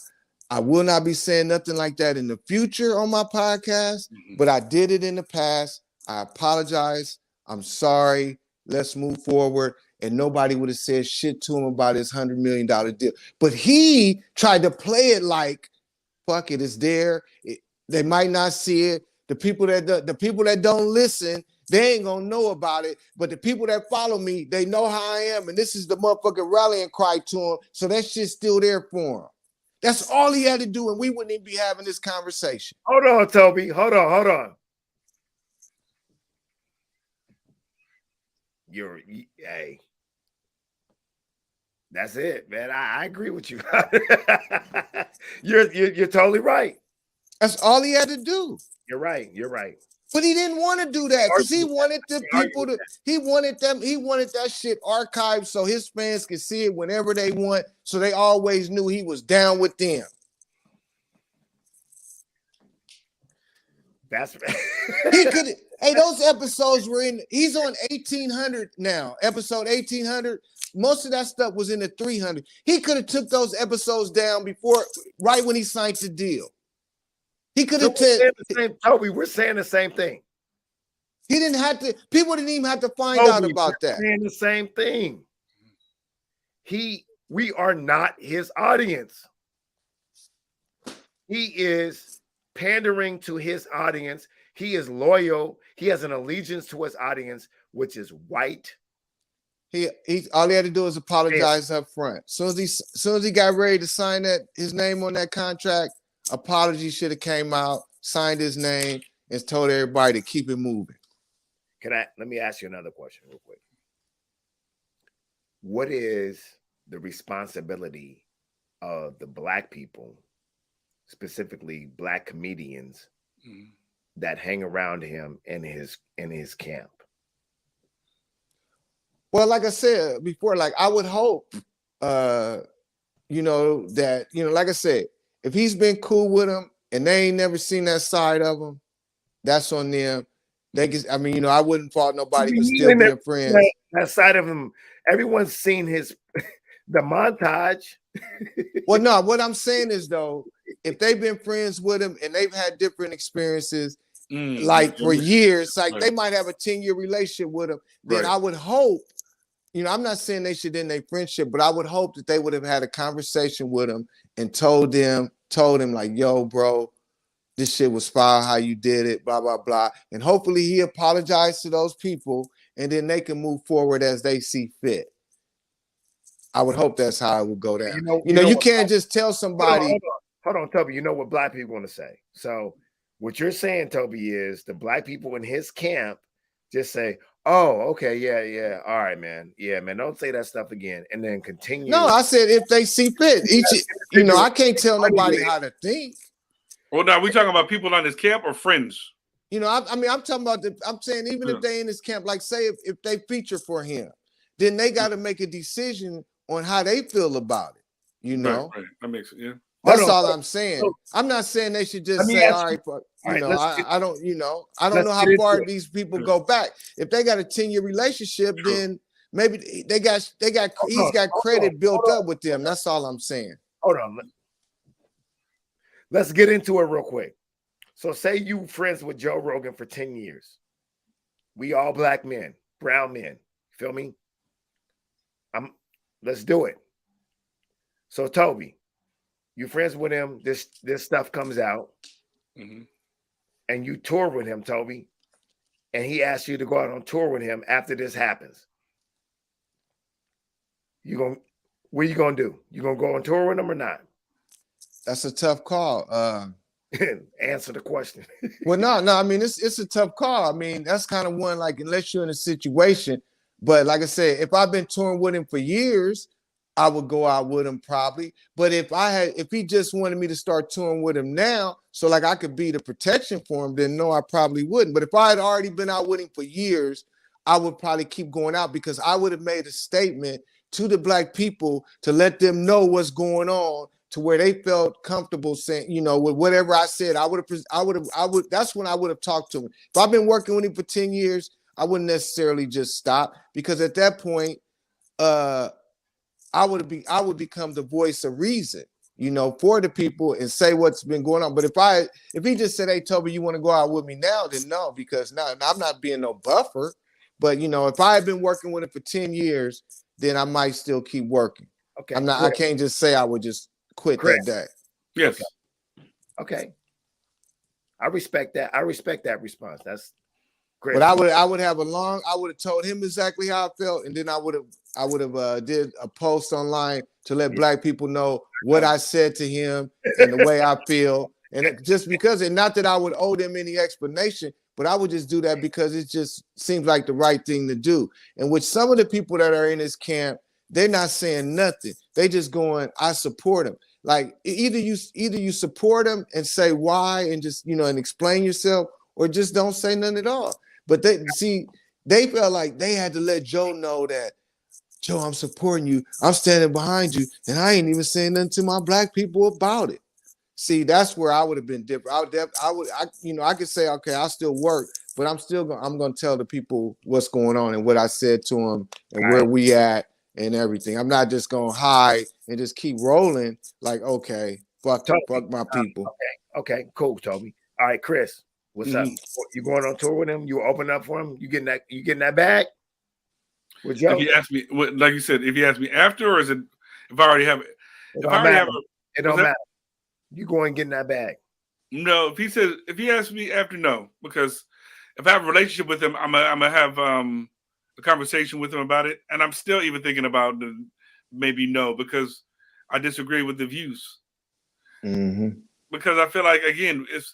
[SPEAKER 4] I will not be saying nothing like that in the future on my podcast, but I did it in the past. I apologize. I'm sorry. Let's move forward. And nobody would have said shit to him about his $100 million deal. But he tried to play it like, fuck it, it's there. They might not see it. The people that don't listen, they ain't gonna know about it. But the people that follow me, they know how I am. And this is the motherfucking rallying cry to him. So that shit's still there for him. That's all he had to do, and we wouldn't even be having this conversation.
[SPEAKER 1] Hold on, Toby. Hold on. Hey. That's it, man. I agree with you. You're totally right.
[SPEAKER 4] That's all he had to do.
[SPEAKER 1] You're right.
[SPEAKER 4] But he didn't want to do that because he wanted the people to. He wanted that shit archived so his fans could see it whenever they want. So they always knew he was down with them.
[SPEAKER 1] That's
[SPEAKER 4] He could. Hey, those episodes were in. He's on 1800 now. Episode 1800. Most of that stuff was in the 300. He could have took those episodes down right when he signed the deal. He could have
[SPEAKER 1] Toby, we're saying the same thing.
[SPEAKER 4] He didn't have to. People didn't even have to find out about that.
[SPEAKER 1] Saying the same thing. We are not his audience. He is pandering to his audience. He is loyal. He has an allegiance to his audience, which is white.
[SPEAKER 4] He all he had to do is apologize up front. Soon as he got ready to sign his name on that contract, apology should have came out, signed his name, and told everybody to keep it moving.
[SPEAKER 1] Let me ask you another question real quick. What is the responsibility of the Black people, specifically Black comedians, that hang around him in his camp?
[SPEAKER 4] Well, like I said before, like I would hope, that like I said, if he's been cool with him and they ain't never seen that side of him, that's on them. They can, I wouldn't fault nobody for still being friends.
[SPEAKER 1] That side of him, everyone's seen the montage.
[SPEAKER 4] Well, no, what I'm saying is though, if they've been friends with him and they've had different experiences, like for years, like they might have a 10-year relationship with him, then I would hope, I'm not saying they should end their friendship, but I would hope that they would have had a conversation with him and told him like, yo, bro, this shit was foul how you did it, blah, blah, blah. And hopefully he apologized to those people and then they can move forward as they see fit. I would hope that's how it would go down. You can't just tell somebody.
[SPEAKER 1] Hold on, Toby. You know what Black people want to say. So what you're saying, Toby, is the Black people in his camp just say, oh, okay, yeah. All right, man. Yeah, man. Don't say that stuff again. And then continue.
[SPEAKER 4] No, I said if they see fit. I can't tell nobody how to think.
[SPEAKER 3] Well, now we talking about people on his camp or friends?
[SPEAKER 4] I'm talking about I'm saying even if they in his camp, like say if they feature for him, then they got to make a decision on how they feel about it.
[SPEAKER 3] Right. That makes it, yeah.
[SPEAKER 4] That's all I'm saying. I'm not saying they should just say, all right, I don't know how far these people go back. If they got a 10-year relationship, then maybe he's got credit built up with them. That's all I'm saying.
[SPEAKER 1] Hold on. Let's get into it real quick. So say you friends with Joe Rogan for 10 years. We all Black men, brown men. Feel me? Let's do it. So Toby, you friends with him, this stuff comes out, and you tour with him, Toby, and he asks you to go out on tour with him after this happens. What are you gonna do? You gonna go on tour with him or not?
[SPEAKER 4] That's a tough call.
[SPEAKER 1] Answer the question.
[SPEAKER 4] Well, no. I mean, it's a tough call. I mean, that's kind of one, like, unless you're in a situation. But like I said, if I've been touring with him for years, I would go out with him probably. But if he just wanted me to start touring with him now, so like I could be the protection for him, then no, I probably wouldn't. But if I had already been out with him for years, I would probably keep going out because I would have made a statement to the black people to let them know what's going on, to where they felt comfortable saying, with whatever I said. That's when I would have talked to him. If I've been working with him for 10 years, I wouldn't necessarily just stop, because at that point, I would become the voice of reason, for the people and say what's been going on. But if he just said, "Hey, Toby, you want to go out with me now?" Then no, because now I'm not being no buffer. But if I had been working with him for 10 years, then I might still keep working.
[SPEAKER 1] Okay.
[SPEAKER 4] I can't just say I would just quit that day.
[SPEAKER 3] Yes.
[SPEAKER 1] Okay. I respect that. I respect that response. That's great.
[SPEAKER 4] But I would have told him exactly how I felt, and then I would have did a post online to let black people know what I said to him and the way I feel. And just because, and not that I would owe them any explanation, but I would just do that because it just seems like the right thing to do. And with some of the people that are in this camp, they're not saying nothing. They just going, "I support him." Like either you support him and say why and just and explain yourself, or just don't say nothing at all. But they felt like they had to let Joe know that, "Joe, I'm supporting you. I'm standing behind you, and I ain't even saying nothing to my black people about it." See, that's where I would have been different. I could say, okay, I'll still work, but I'm gonna tell the people what's going on and what I said to them and where we at and everything. I'm not just gonna hide and just keep rolling like, okay, fuck my people.
[SPEAKER 1] Okay, cool, Toby. All right, Chris, what's up? You going on tour with him? You open up for him? You getting that bag? With Joe?
[SPEAKER 3] If you ask me, like you said, if you ask me after, or is it if I already have it?
[SPEAKER 1] It don't matter. You going getting that bag?
[SPEAKER 3] No, if he asks me after, no, because if I have a relationship with him, I'm gonna have a conversation with him about it, and I'm still even thinking about maybe no, because I disagree with the views.
[SPEAKER 4] Mm-hmm.
[SPEAKER 3] Because I feel like, again, if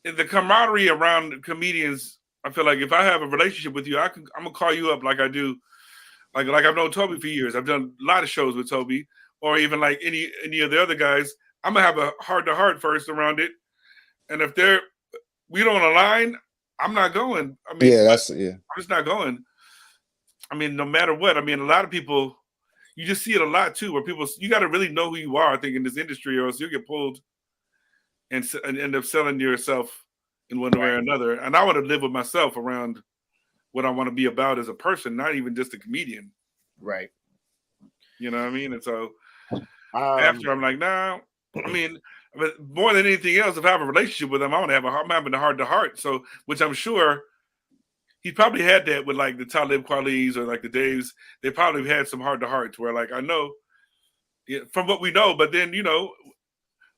[SPEAKER 3] the camaraderie around comedians, I feel like if I have a relationship with you, I'm gonna call you up like I do, like I've known Toby for years. I've done a lot of shows with Toby, or even like any of the other guys. I'm gonna have a heart-to-heart first around it, and if we don't align, I'm not going. I mean, I'm just not going. I mean, no matter what. I mean, a lot of people, you just see it a lot too, where you got to really know who you are, I think, in this industry, or else you'll get pulled and end up selling yourself in one way or another. And I want to live with myself around what I want to be about as a person, not even just a comedian.
[SPEAKER 1] Right.
[SPEAKER 3] You know what I mean? And so after, I'm like, nah. I mean, but more than anything else, if I have a relationship with him, I'm having a heart-to-heart. So, which I'm sure he probably had that with like the Talib Kweli's or like the Daves. They probably had some heart-to-hearts where, like, I know from what we know, but then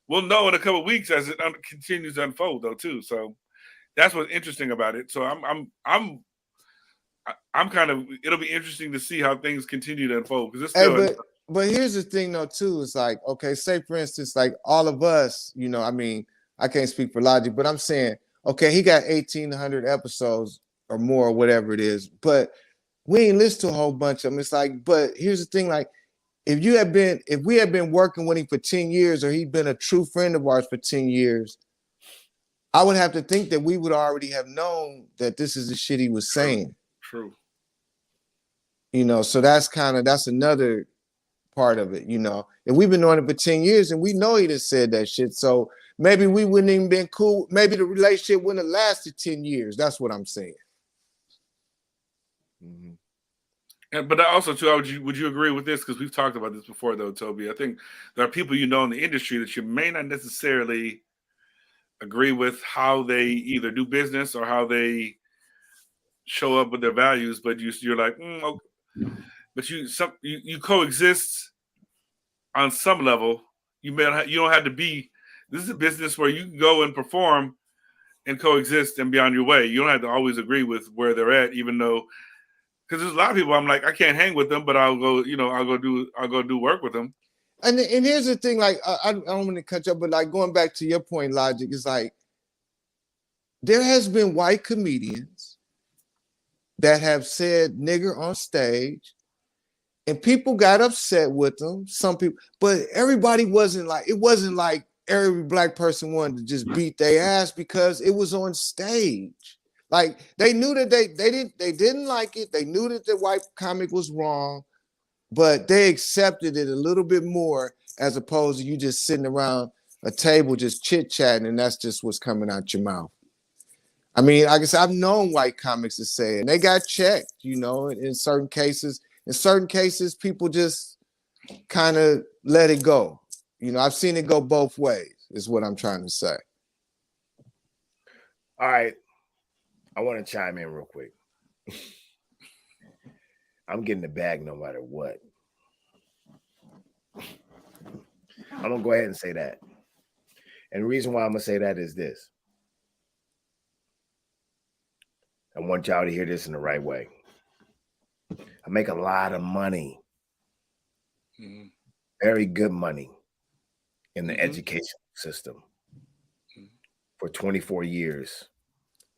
[SPEAKER 3] we'll know in a couple of weeks as it continues to unfold, though, too. So that's what's interesting about it. So I'm kind of. It'll be interesting to see how things continue to unfold, because it's still.
[SPEAKER 4] But here's the thing, though, too. It's like, okay, say for instance, like all of us, I mean, I can't speak for Logic, but I'm saying, okay, he got 1,800 episodes or more, or whatever it is, but we ain't listened to a whole bunch of them. It's like, but here's the thing, like, if we had been working with him for 10 years, or he'd been a true friend of ours for 10 years, I would have to think that we would already have known that this is the shit he was saying.
[SPEAKER 3] True.
[SPEAKER 4] So that's another part of it. If we've been knowing it for 10 years and we know he just said that shit, so maybe we wouldn't even been cool. Maybe the relationship wouldn't have lasted 10 years. That's what I'm saying.
[SPEAKER 3] Mm-hmm. But also, too, would you agree with this? Because we've talked about this before, though, Toby. I think there are people in the industry that you may not necessarily agree with how they either do business or how they show up with their values, but you're like, okay. But you coexist on some level. You don't have to be. This is a business where you can go and perform and coexist and be on your way. You don't have to always agree with where they're at, even though, because there's a lot of people I'm like, I can't hang with them, but I'll go do work with them.
[SPEAKER 4] And here's the thing, like I don't want to cut you up, but like going back to your point, Logic, is like there has been white comedians that have said nigger on stage, and people got upset with them. Some people, but everybody wasn't like, it wasn't like every black person wanted to just beat their ass because it was on stage. Like they knew that they didn't like it. They knew that the white comic was wrong, but they accepted it a little bit more as opposed to you just sitting around a table just chit-chatting and that's just what's coming out your mouth. I mean, I guess I've known white comics to say it, and they got checked, you know, in certain cases. In certain cases, people just kind of let it go. You know, I've seen it go both ways, is what I'm trying to say.
[SPEAKER 1] All right. I want to chime in real quick. I'm getting the bag no matter what. I'm going to go ahead and say that. And the reason why I'm going to say that is this. I want y'all to hear this in the right way. I make a lot of money, very good money in the education system for 24 years,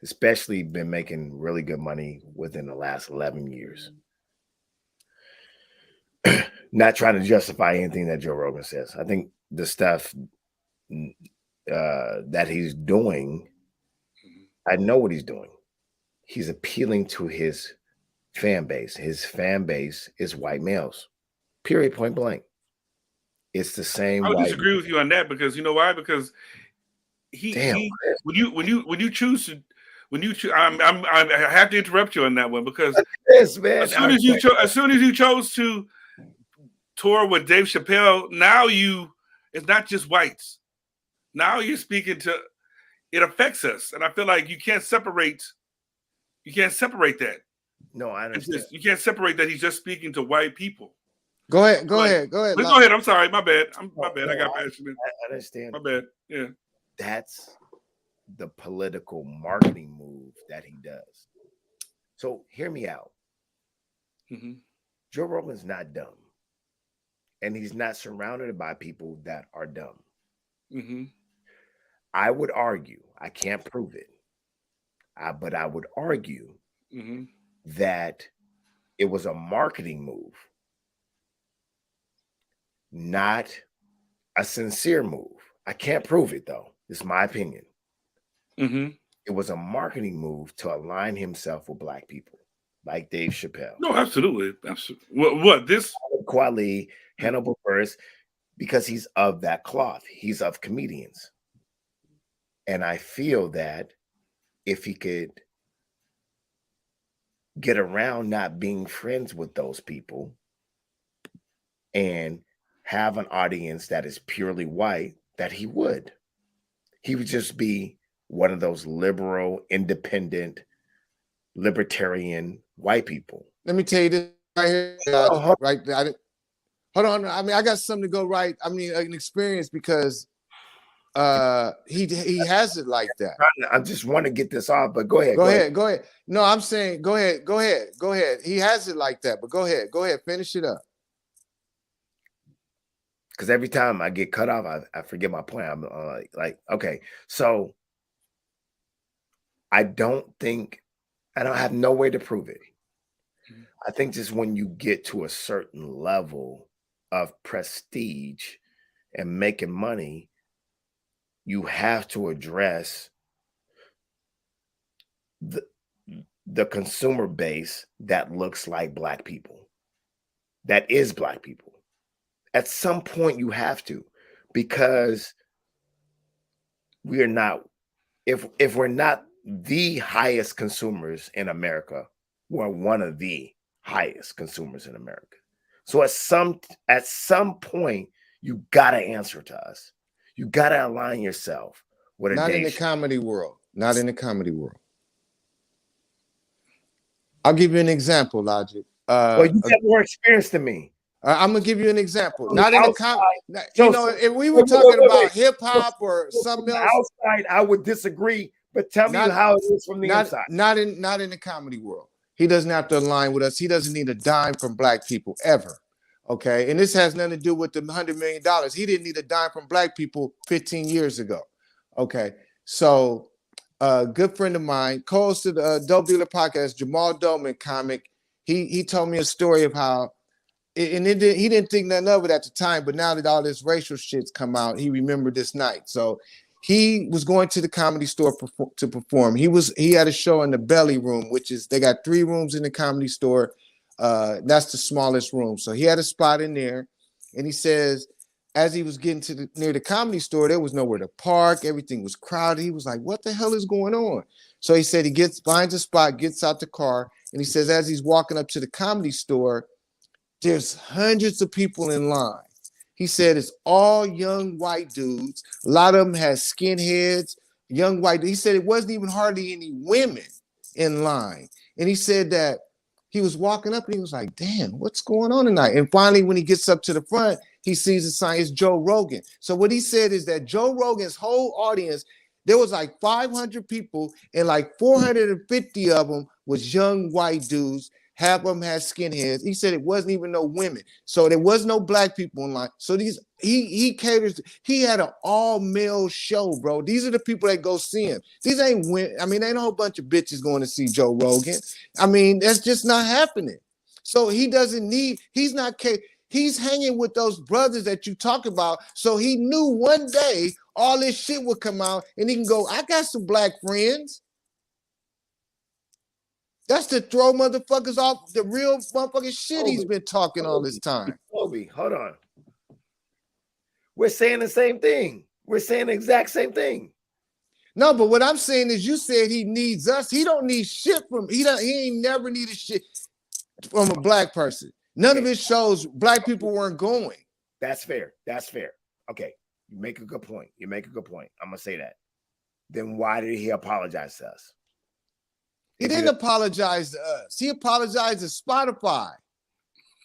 [SPEAKER 1] especially been making really good money within the last 11 years. Not trying to justify anything that Joe Rogan says. I think the stuff that he's doing, I know what he's doing. He's appealing to his fan base. His fan base is white males. Period, point blank. It's the same.
[SPEAKER 3] I would disagree with you on that because you know why? Because when you choose, I have to interrupt you on that one because as soon as you chose to tour with Dave Chappelle, now it's not just whites. Now you're speaking to, it affects us, and I feel like you can't separate that.
[SPEAKER 1] No, I understand.
[SPEAKER 3] You can't separate that he's just speaking to white people.
[SPEAKER 4] Go ahead. Go ahead.
[SPEAKER 3] Go ahead. I'm sorry. My bad. My bad. I got passionate.
[SPEAKER 1] I understand.
[SPEAKER 3] My bad. Yeah.
[SPEAKER 1] That's the political marketing move that he does. So hear me out. Joe Rogan's not dumb. And he's not surrounded by people that are dumb. I would argue, I can't prove it, but I would argue that it was a marketing move, not a sincere move. I can't prove it, though. It's my opinion. It was a marketing move to align himself with black people, like Dave Chappelle.
[SPEAKER 3] No, absolutely. What this?
[SPEAKER 1] Quali, Hannibal Buress, because he's of that cloth. He's of comedians. And I feel that if he could get around not being friends with those people and have an audience that is purely white, that he would. He would just be one of those liberal, independent, libertarian white people.
[SPEAKER 4] Let me tell you this right here. Right. Hold on. I mean, I got something to go right. I mean, an experience because he has it like that.
[SPEAKER 1] I just want to get this off, but go ahead.
[SPEAKER 4] Go ahead. No, I'm saying go ahead. He has it like that, but go ahead, finish it up.
[SPEAKER 1] Because every time I get cut off, I forget my point. I'm like, okay, so I don't have no way to prove it. I think just when you get to a certain level of prestige and making money, you have to address the consumer base that looks like black people, that is black people. At some point you have to, because we are not, if we're not the highest consumers in America, we're one of the highest consumers in America. So at some point, you gotta answer to us. You gotta align yourself with
[SPEAKER 4] not in the comedy world. Not in the comedy world. I'll give you an example, Logic.
[SPEAKER 1] Well, you have more experience than me.
[SPEAKER 4] I'm gonna give you an example. Not in the comedy. You know, if we were talking about hip hop or something else,
[SPEAKER 1] outside, I would disagree. But tell me how it is from the inside.
[SPEAKER 4] Not in the comedy world. He doesn't have to align with us. He doesn't need a dime from black people ever. Okay, and this has nothing to do with the $100 million. He didn't need a dime from black people 15 years ago. Okay, so a good friend of mine, co-host of the Dope Dealer podcast, Jamal Dolman, comic. He told me a story of how, and he didn't think nothing of it at the time, but now that all this racial shit's come out, he remembered this night. So he was going to the Comedy Store to perform. He had a show in the Belly Room, which is, they got 3 rooms in the Comedy Store. That's the smallest room. So he had a spot in there, and he says, as he was getting to near the Comedy Store, there was nowhere to park. Everything was crowded. He was like, what the hell is going on? So he said he finds a spot, gets out the car, and he says, as he's walking up to the Comedy Store, there's hundreds of people in line. He said it's all young white dudes. A lot of them had skinheads, young white. He said it wasn't even hardly any women in line. And he said that he was walking up and he was like, damn, what's going on tonight? And finally, when he gets up to the front, he sees a sign. It's Joe Rogan. So what he said is that Joe Rogan's whole audience, there was like 500 people, and like 450 of them was young white dudes. Half of them had skinheads. He said it wasn't even no women. So there was no black people in line. So he caters. He had an all-male show, bro. These are the people that go see him. These ain't women. I mean, ain't a whole bunch of bitches going to see Joe Rogan. I mean, that's just not happening. So he doesn't need, he's hanging with those brothers that you talk about. So he knew one day all this shit would come out and he can go, I got some black friends. That's to throw motherfuckers off the real motherfucking shit he's been talking all this time.
[SPEAKER 1] Kobe, hold on. We're saying the same thing. We're saying the exact same thing.
[SPEAKER 4] No, but what I'm saying is you said he needs us. He don't need shit from, he ain't never needed shit from a black person. None of his shows, black people weren't going.
[SPEAKER 1] That's fair. That's fair. Okay. You make a good point. I'm going to say that. Then why did he apologize to us?
[SPEAKER 4] He didn't apologize to us. He apologized to Spotify.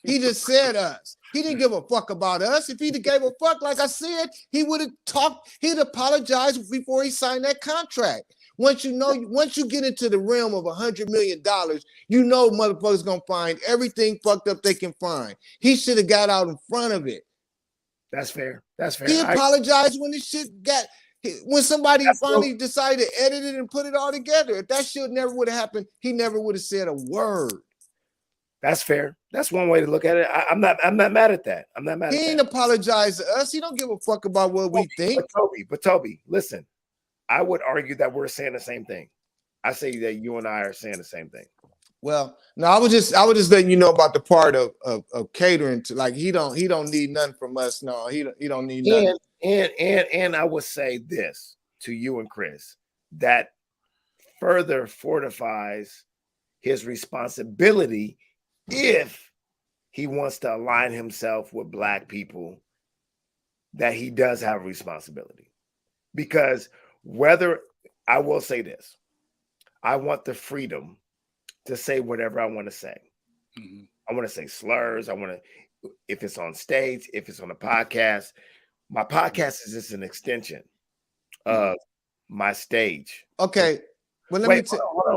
[SPEAKER 4] He just said us. He didn't give a fuck about us. If he'd gave a fuck, like I said, he would have talked. He'd apologized before he signed that contract. Once you get into the realm of $100 million, you know motherfuckers gonna find everything fucked up they can find. He should have got out in front of it.
[SPEAKER 1] That's fair. That's fair.
[SPEAKER 4] He apologized when this shit got. When somebody finally decided to edit it and put it all together. If that shit never would have happened, he never would have said a word.
[SPEAKER 1] That's fair. That's one way to look at it. I'm not mad at that. I'm not mad.
[SPEAKER 4] He ain't apologized to us. He don't give a fuck about what we think.
[SPEAKER 1] But Toby, listen. I would argue that we're saying the same thing. I say that you and I are saying the same thing.
[SPEAKER 4] Well, no, I was just letting you know about the part of catering to, like, he don't need nothing from us. No, he don't need nothing.
[SPEAKER 1] And I would say this to you and Chris, that further fortifies his responsibility if he wants to align himself with black people, that he does have a responsibility. Because I will say this, I want the freedom to say whatever I want to say. Mm-hmm. I want to say slurs. If it's on stage, if it's on a podcast. My podcast is just an extension of my stage.
[SPEAKER 4] Okay. Well,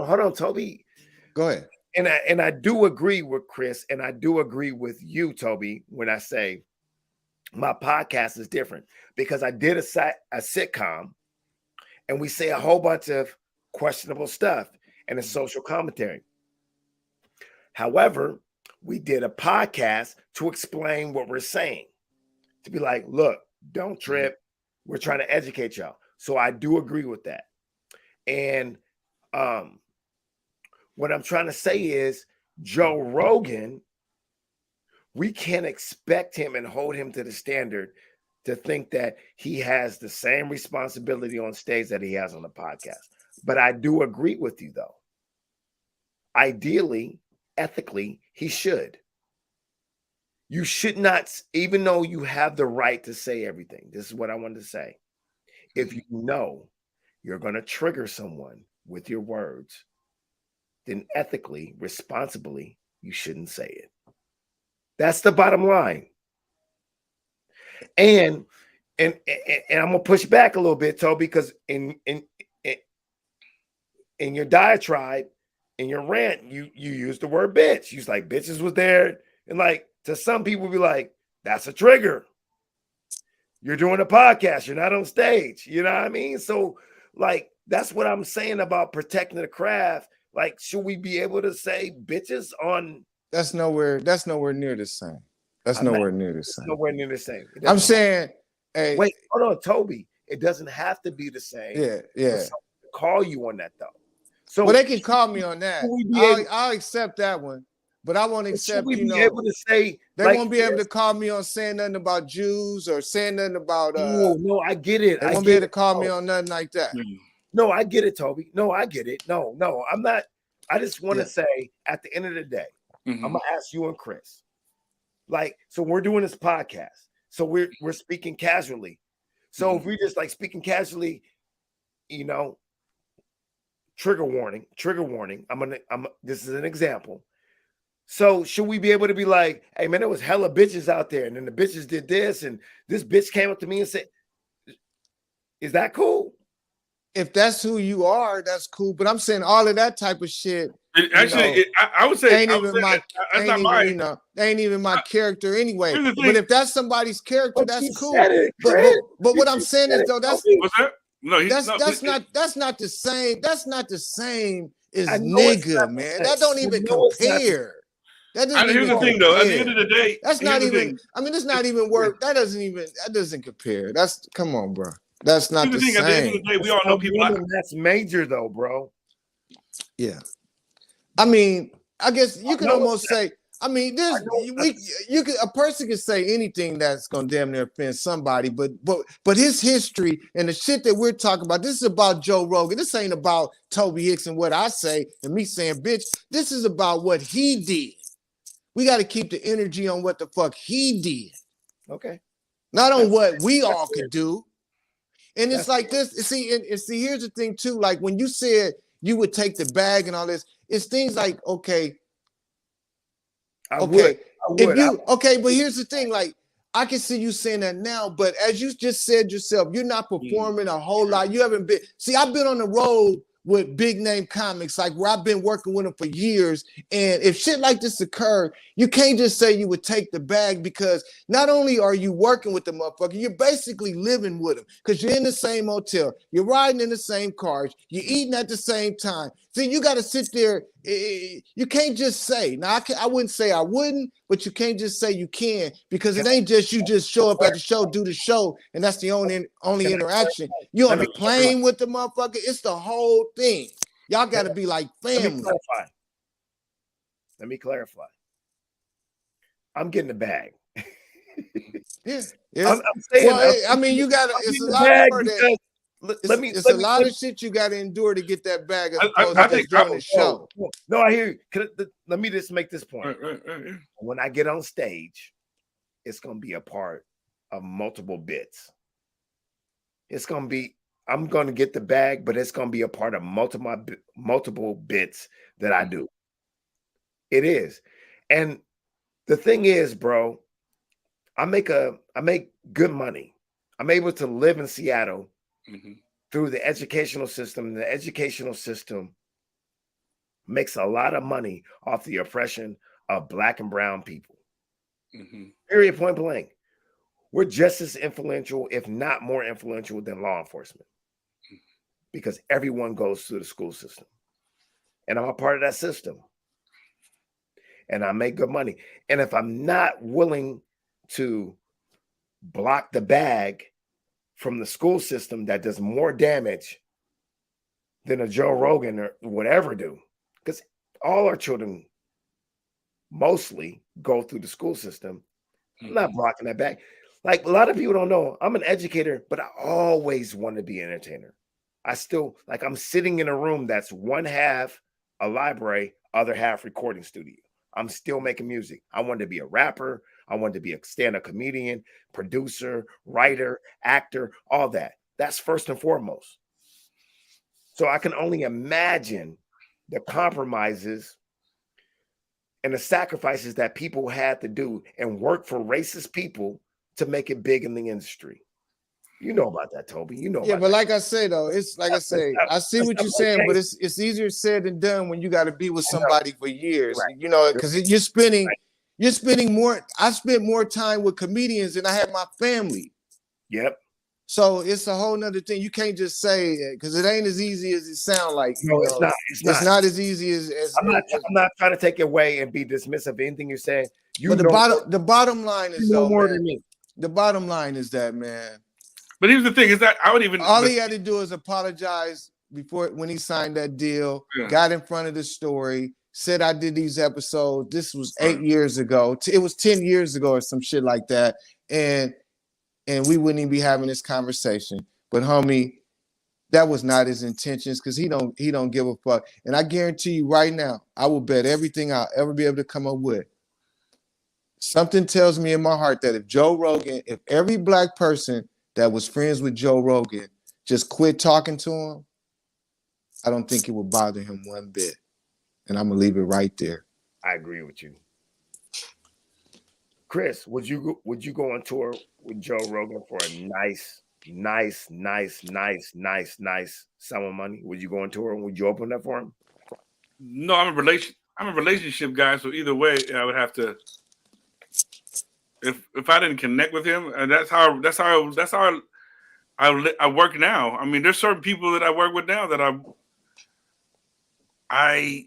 [SPEAKER 1] hold on, Toby.
[SPEAKER 4] Go ahead.
[SPEAKER 1] And I do agree with Chris, and I do agree with you, Toby, when I say my podcast is different, because I did a sitcom, and we say a whole bunch of questionable stuff and a social commentary. However, we did a podcast to explain what we're saying, to be like, look, don't trip. We're trying to educate y'all. So I do agree with that. And what I'm trying to say is Joe Rogan, we can't expect him and hold him to the standard to think that he has the same responsibility on stage that he has on the podcast. But I do agree with you, though. Ideally, ethically, he should. You should not, even though you have the right to say everything. This is what I wanted to say. If you know you're going to trigger someone with your words, then ethically, responsibly, you shouldn't say it. That's the bottom line. And I'm gonna push back a little bit, Toby, because in your diatribe, in your rant, you used the word bitch. You was like, bitches was there, and like, to some people be like, that's a trigger. You're doing a podcast, you're not on stage. You know what I mean? So, like, that's what I'm saying about protecting the craft. Like, should we be able to say bitches on?
[SPEAKER 4] That's nowhere near the same. That's nowhere near the same.
[SPEAKER 1] Nowhere near the same.
[SPEAKER 4] I'm saying, hey,
[SPEAKER 1] wait, hold on, Toby. It doesn't have to be the same.
[SPEAKER 4] Yeah.
[SPEAKER 1] Call you on that though. So,
[SPEAKER 4] well, they can call me on that. I'll accept that one, but I won't accept.
[SPEAKER 1] Should we be able to say
[SPEAKER 4] they won't be able to call me on saying nothing about Jews or saying nothing about?
[SPEAKER 1] No, I get it.
[SPEAKER 4] They won't be able to call me on nothing like that.
[SPEAKER 1] No, I get it, Toby. No, I get it. No, I'm not. I just want to say at the end of the day, I'm gonna ask you and Chris. Like, so we're doing this podcast, so we're speaking casually. So if we just like speaking casually, you know, trigger warning. This is an example. So should we be able to be like, hey man, there was hella bitches out there, and then the bitches did this, and this bitch came up to me and said, is that cool?
[SPEAKER 4] If that's who you are, that's cool. But I'm saying all of that type of shit.
[SPEAKER 3] I would say
[SPEAKER 4] ain't even my character anyway. But if that's somebody's character, that's cool. But what I'm saying is though, that's
[SPEAKER 3] what's that? No,
[SPEAKER 4] that's not the same. That's not the same as nigga, man. That don't even compare.
[SPEAKER 3] Here's the thing, though. At the end of the day,
[SPEAKER 4] that's not even. I mean, it's not even work. That doesn't compare. That's come on, bro. That's not the same.
[SPEAKER 3] At the end of the day, we all know people.
[SPEAKER 1] That's major, though, bro.
[SPEAKER 4] Yeah. I mean, I guess you can almost say. I mean, a person can say anything that's gonna damn near offend somebody, but his history and the shit that we're talking about, this is about Joe Rogan. This ain't about Toby Hicks and what I say and me saying bitch. This is about what he did. We got to keep the energy on what the fuck he did.
[SPEAKER 1] Okay.
[SPEAKER 4] Not on what we all could do. And it's like this. See, here's the thing too. Like when you said you would take the bag and all this, it's things like, okay.
[SPEAKER 1] I would.
[SPEAKER 4] But here's the thing, like I can see you saying that now, but as you just said yourself, you're not performing a whole lot. You haven't been. See, I've been on the road with big name comics, like where I've been working with them for years. And if shit like this occurred, you can't just say you would take the bag, because not only are you working with the motherfucker, you're basically living with them, because you're in the same hotel, you're riding in the same cars, you're eating at the same time. See, you got to sit there. You can't just say. Now, I wouldn't say I wouldn't, but you can't just say you can, because it ain't just you just show up at the show, do the show, and that's the only interaction. You on the plane with the motherfucker. It's the whole thing. Y'all got to be like family.
[SPEAKER 1] Let me clarify. I'm getting the bag.
[SPEAKER 4] Yeah.
[SPEAKER 1] I'm saying.
[SPEAKER 4] Well, I mean, you got to. It's a lot more than. It's a lot of shit you got to endure to get that bag as opposed to just doing the show.
[SPEAKER 1] No, I hear you. Let me just make this point. When I get on stage, it's going to be a part of multiple bits. It's going to be, I'm going to get the bag, but it's going to be a part of multiple bits that I do. It is. And the thing is, bro, I make good money. I'm able to live in Seattle through the educational system. The educational system makes a lot of money off the oppression of Black and brown people. Period, point blank. We're just as influential, if not more influential, than law enforcement, because everyone goes through the school system. And I'm a part of that system. And I make good money. And if I'm not willing to block the bag from the school system that does more damage than a Joe Rogan or whatever do, because all our children mostly go through the school system. I'm not blocking that bag. Like a lot of people don't know, I'm an educator, but I always want to be an entertainer. I still, like, I'm sitting in a room that's one half a library, other half recording studio. I'm still making music. I wanted to be a rapper. I wanted to be a stand-up comedian, producer, writer, actor, all that. That's first and foremost. So I can only imagine the compromises and the sacrifices that people had to do and work for racist people to make it big in the industry. You know about that, Toby. You know.
[SPEAKER 4] Yeah, but like I say though, it's like I say, I see what you're saying, but it's easier said than done when you got to be with somebody for years. Right. You know, because you're spending You're spending more. I spent more time with comedians than I had my family.
[SPEAKER 1] Yep.
[SPEAKER 4] So it's a whole nother thing. You can't just say because it ain't as easy as it sounds like.
[SPEAKER 1] No, it's not.
[SPEAKER 4] It's not as easy as
[SPEAKER 1] I'm not trying to take away and be dismissive of anything you're saying.
[SPEAKER 4] But the bottom line is though,
[SPEAKER 1] more
[SPEAKER 4] man,
[SPEAKER 1] than me.
[SPEAKER 4] The bottom line is that, man.
[SPEAKER 3] But here's the thing: is that I would even
[SPEAKER 4] all he had to do is apologize when he signed that deal. Yeah. Got in front of the story. Said I did these episodes. This was 8 years ago. It was 10 years ago or some shit like that. And we wouldn't even be having this conversation. But homie, that was not his intentions because he don't give a fuck. And I guarantee you right now, I will bet everything I'll ever be able to come up with. Something tells me in my heart that if every black person that was friends with Joe Rogan just quit talking to him, I don't think it would bother him one bit. And I'm gonna leave it right there.
[SPEAKER 1] I agree with you. Chris, would you go on tour with Joe Rogan for a nice sum of money? Would you go on tour and would you open up for him?
[SPEAKER 3] No, I'm a relationship guy, so either way, I would have to. If I didn't connect with him, and that's how I work now. I mean, there's certain people that I work with now that I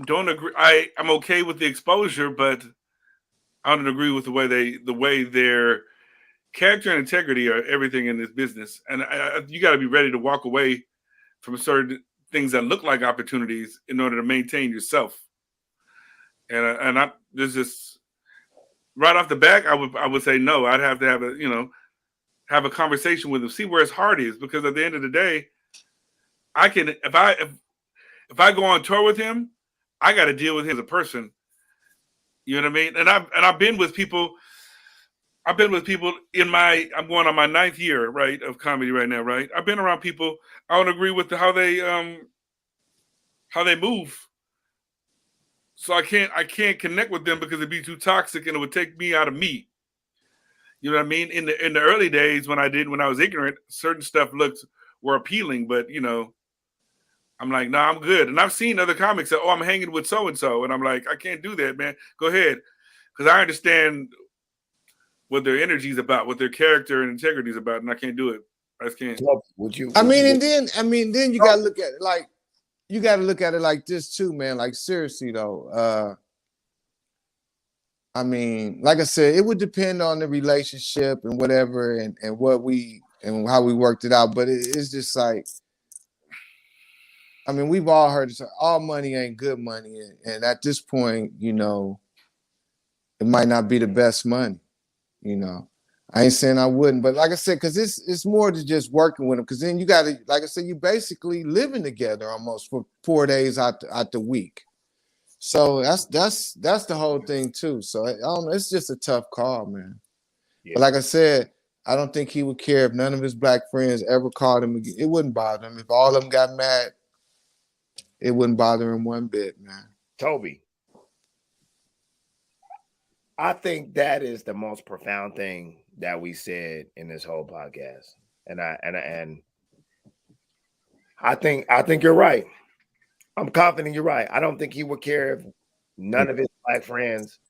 [SPEAKER 3] don't agree. I'm okay with the exposure, but I don't agree with the way their character and integrity are everything in this business. And you got to be ready to walk away from certain things that look like opportunities in order to maintain yourself. And there's this right off the back, I would say no. I'd have to have a conversation with him, see where his heart is, because at the end of the day, I can if I go on tour with him, I got to deal with him as a person. You know what I mean? And I've been with people. I'm going on my 9th year, right, of comedy right now, right? I've been around people. I don't agree with how they move. So I can't connect with them because it'd be too toxic and it would take me out of me. You know what I mean? In the early days when I was ignorant, certain stuff were appealing, but I'm like, nah, I'm good. And I've seen other comics say, oh, I'm hanging with so-and-so. And I'm like, I can't do that, man. Go ahead. Because I understand what their energy is about, what their character and integrity is about, and I can't do it. I just can't.
[SPEAKER 4] Then you gotta look at it like this too, man. Like seriously though. Like I said, it would depend on the relationship and whatever and how we worked it out. But it's just like, we've all heard it. All money ain't good money. And at this point, it might not be the best money. I ain't saying I wouldn't, but like I said, because it's more than just working with them. Because then you got to, like I said, you basically living together almost for 4 days out the week. So that's the whole thing too. So I don't know, it's just a tough call, man. Yeah. But like I said, I don't think he would care if none of his black friends ever called him again. It wouldn't bother him if all of them got mad. It wouldn't bother him one bit, man.
[SPEAKER 1] Toby, I think that is the most profound thing that we said in this whole podcast, and I think you're right. I'm confident you're right. I don't think he would care if none of his black friends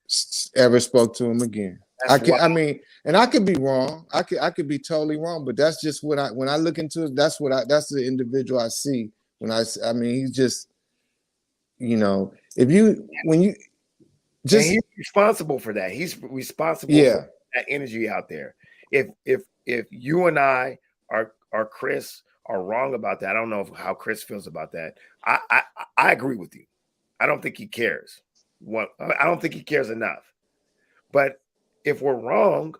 [SPEAKER 4] ever spoke to him again. And I could be wrong. I could be totally wrong, but that's just when I look into it. That's the individual I see he's just,
[SPEAKER 1] he's responsible for that. He's responsible for that energy out there. If you and I are Chris are wrong about that, I don't know how Chris feels about that. I agree with you. I don't think he cares. I don't think he cares enough. But if we're wrong,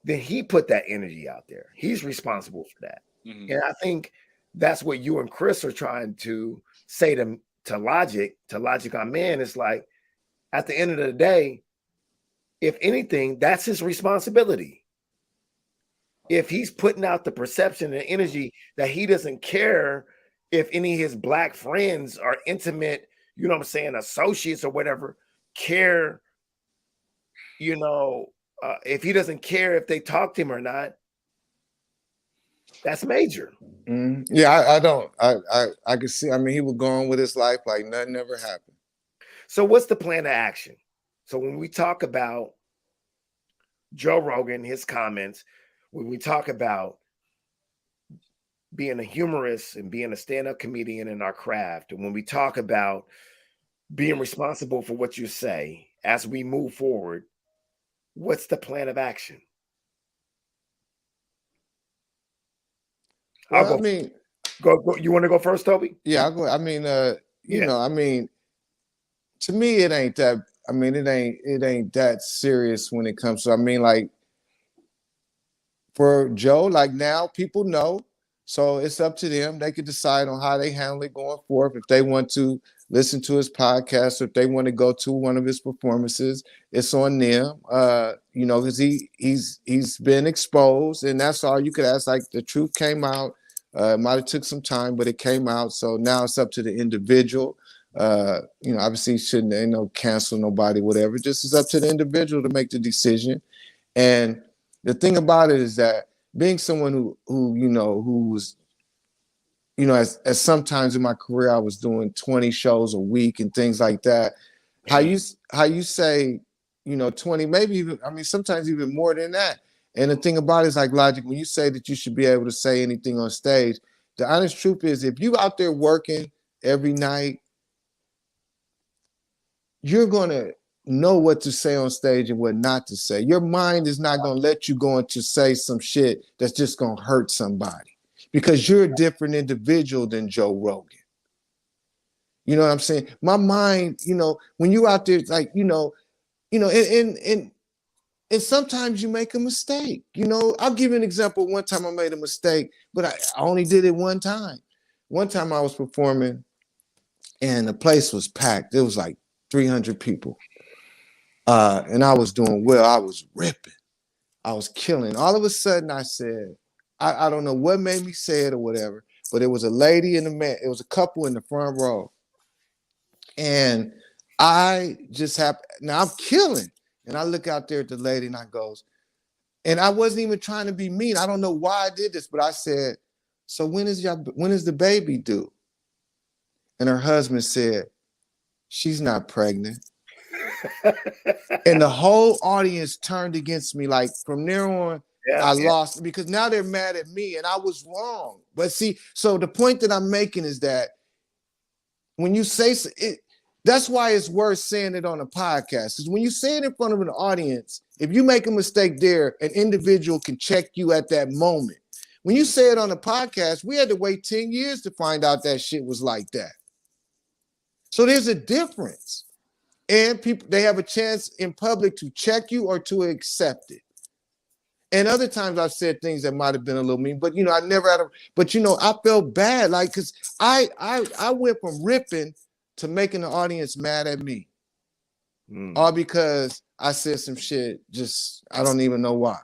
[SPEAKER 1] then he put that energy out there. He's responsible for that. Mm-hmm. And I think that's what you and Chris are trying to say to Logic on Man. It's like, at the end of the day, if anything, that's his responsibility. If he's putting out the perception and energy that he doesn't care if any of his black friends are intimate, associates or whatever, care, if he doesn't care if they talk to him or not, that's major.
[SPEAKER 4] Mm-hmm. Yeah, I don't. I could see, he was going with his life like nothing ever happened.
[SPEAKER 1] So what's the plan of action? So when we talk about Joe Rogan, his comments, when we talk about being a humorist and being a stand-up comedian in our craft, and when we talk about being responsible for what you say as we move forward, what's the plan of action?
[SPEAKER 4] Well,
[SPEAKER 1] I'll go.
[SPEAKER 4] I mean,
[SPEAKER 1] Go. You want to go first, Toby?
[SPEAKER 4] yeah, I'll go. I mean, you
[SPEAKER 1] Yeah.
[SPEAKER 4] know, I mean, to me, it ain't that. I mean, it ain't that serious when it comes to. I mean, like for Joe, like now people know, so it's up to them. They could decide on how they handle it going forth. If they want to listen to his podcast, or if they want to go to one of his performances, it's on them. You know, because he's been exposed, and that's all you could ask. Like the truth came out. It might have took some time, but it came out. So now it's up to the individual. You know, obviously shouldn't ain't no cancel nobody, whatever. Just it's up to the individual to make the decision. And the thing about it is that being someone who you know who's you know as sometimes in my career I was doing 20 shows a week and things like that. How you say, you know, 20, maybe even, I mean, sometimes even more than that. And the thing about it is like Logic, when you say that you should be able to say anything on stage, the honest truth is if you out there working every night, you're gonna know what to say on stage and what not to say. Your mind is not gonna let you go into say some shit that's just gonna hurt somebody because you're a different individual than Joe Rogan. You know what I'm saying? My mind, you know, when you out there, it's like, and sometimes you make a mistake. You know, I'll give you an example. One time I made a mistake, but I only did it one time. One time I was performing and the place was packed. It was like 300 people. And I was doing well. I was ripping. I was killing. All of a sudden I said, I don't know what made me say it or whatever, but it was a lady and a man. It was a couple in the front row. And I just happened, now I'm killing. And I look out there at the lady and I goes, and I wasn't even trying to be mean. I don't know why I did this, but I said, so when is the baby due? And her husband said, she's not pregnant. And the whole audience turned against me. Like from there on, I lost because now they're mad at me and I was wrong. But see, so the point that I'm making is that when you say it, that's why it's worth saying it on a podcast. Because when you say it in front of an audience, if you make a mistake there, an individual can check you at that moment. When you say it on a podcast, we had to wait 10 years to find out that shit was like that. So there's a difference. And people, they have a chance in public to check you or to accept it. And other times I've said things that might have been a little mean, but you know, I never had but you know, I felt bad, like, cause I went from ripping to making the audience mad at me. All because I said some shit, just, I don't even know why.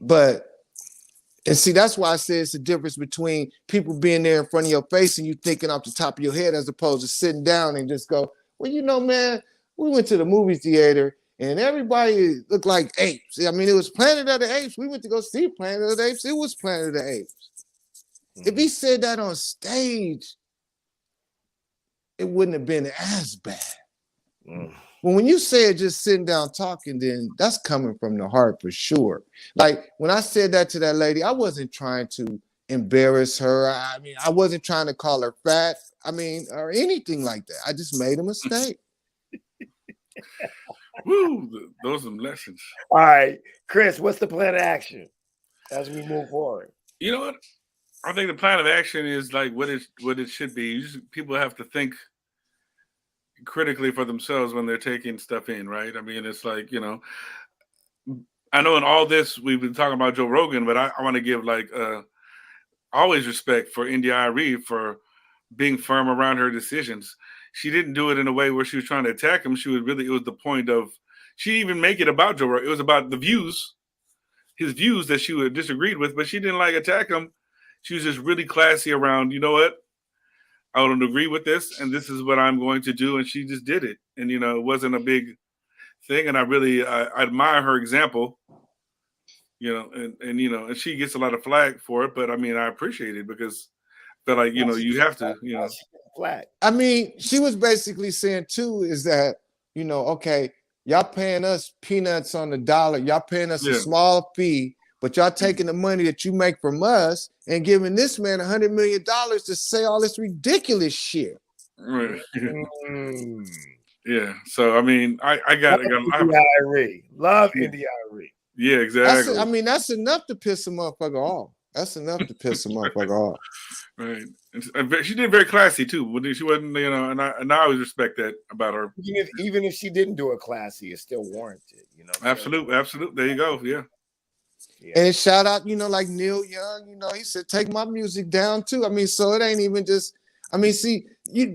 [SPEAKER 4] But, and see, that's why I say it's the difference between people being there in front of your face and you thinking off the top of your head as opposed to sitting down and just go, well, you know, man, we went to the movie theater and everybody looked like apes. I mean, it was Planet of the Apes. We went to go see Planet of the Apes. It was Planet of the Apes. If he said that on stage, it wouldn't have been as bad. But when you say it just sitting down talking, then that's coming from the heart for sure. Like when I said that to that lady, I wasn't trying to embarrass her. I mean, I wasn't trying to call her fat. I mean, or anything like that. I just made a mistake.
[SPEAKER 3] Woo, those are some lessons.
[SPEAKER 1] All right, Chris, what's the plan of action as we move forward?
[SPEAKER 3] You know what? I think the plan of action is like what it should be. People have to think critically for themselves when they're taking stuff in, right? I mean, it's like, you know, I know in all this we've been talking about Joe Rogan, but I want to give like always respect for India Arie for being firm around her decisions. She didn't do it in a way where she was trying to attack him. It was the point of, she didn't even make it about Joe Rogan. It was about the views, his views that she would disagreed with, but she didn't like attack him. She was just really classy around, you know what? I don't agree with this, and this is what I'm going to do. And she just did it. And, you know, it wasn't a big thing. And I admire her example, you know, and, you know, and she gets a lot of flack for it. But I mean, I appreciate it because I feel like, you know, you have to, you know.
[SPEAKER 1] Flag.
[SPEAKER 4] I mean, she was basically saying too, is that okay, y'all paying us peanuts on the dollar. Y'all paying us a
[SPEAKER 3] Yeah.
[SPEAKER 4] small fee, but y'all taking the money that you make from us and giving this man $100 million to say all this ridiculous shit.
[SPEAKER 3] Right.
[SPEAKER 1] Mm.
[SPEAKER 3] Yeah. So I mean, I have
[SPEAKER 1] Love
[SPEAKER 3] Yeah.
[SPEAKER 1] India Irie.
[SPEAKER 3] Yeah, exactly.
[SPEAKER 4] That's enough to piss a motherfucker off. That's enough to piss a motherfucker off.
[SPEAKER 3] Right. And she did very classy too. She wasn't, and I always respect that about her.
[SPEAKER 1] Even if she didn't do it classy, it's still warranted.
[SPEAKER 3] Absolutely. There you go. Yeah.
[SPEAKER 4] And shout out, like Neil Young, he said, take my music down too. I mean, so it ain't even just, see,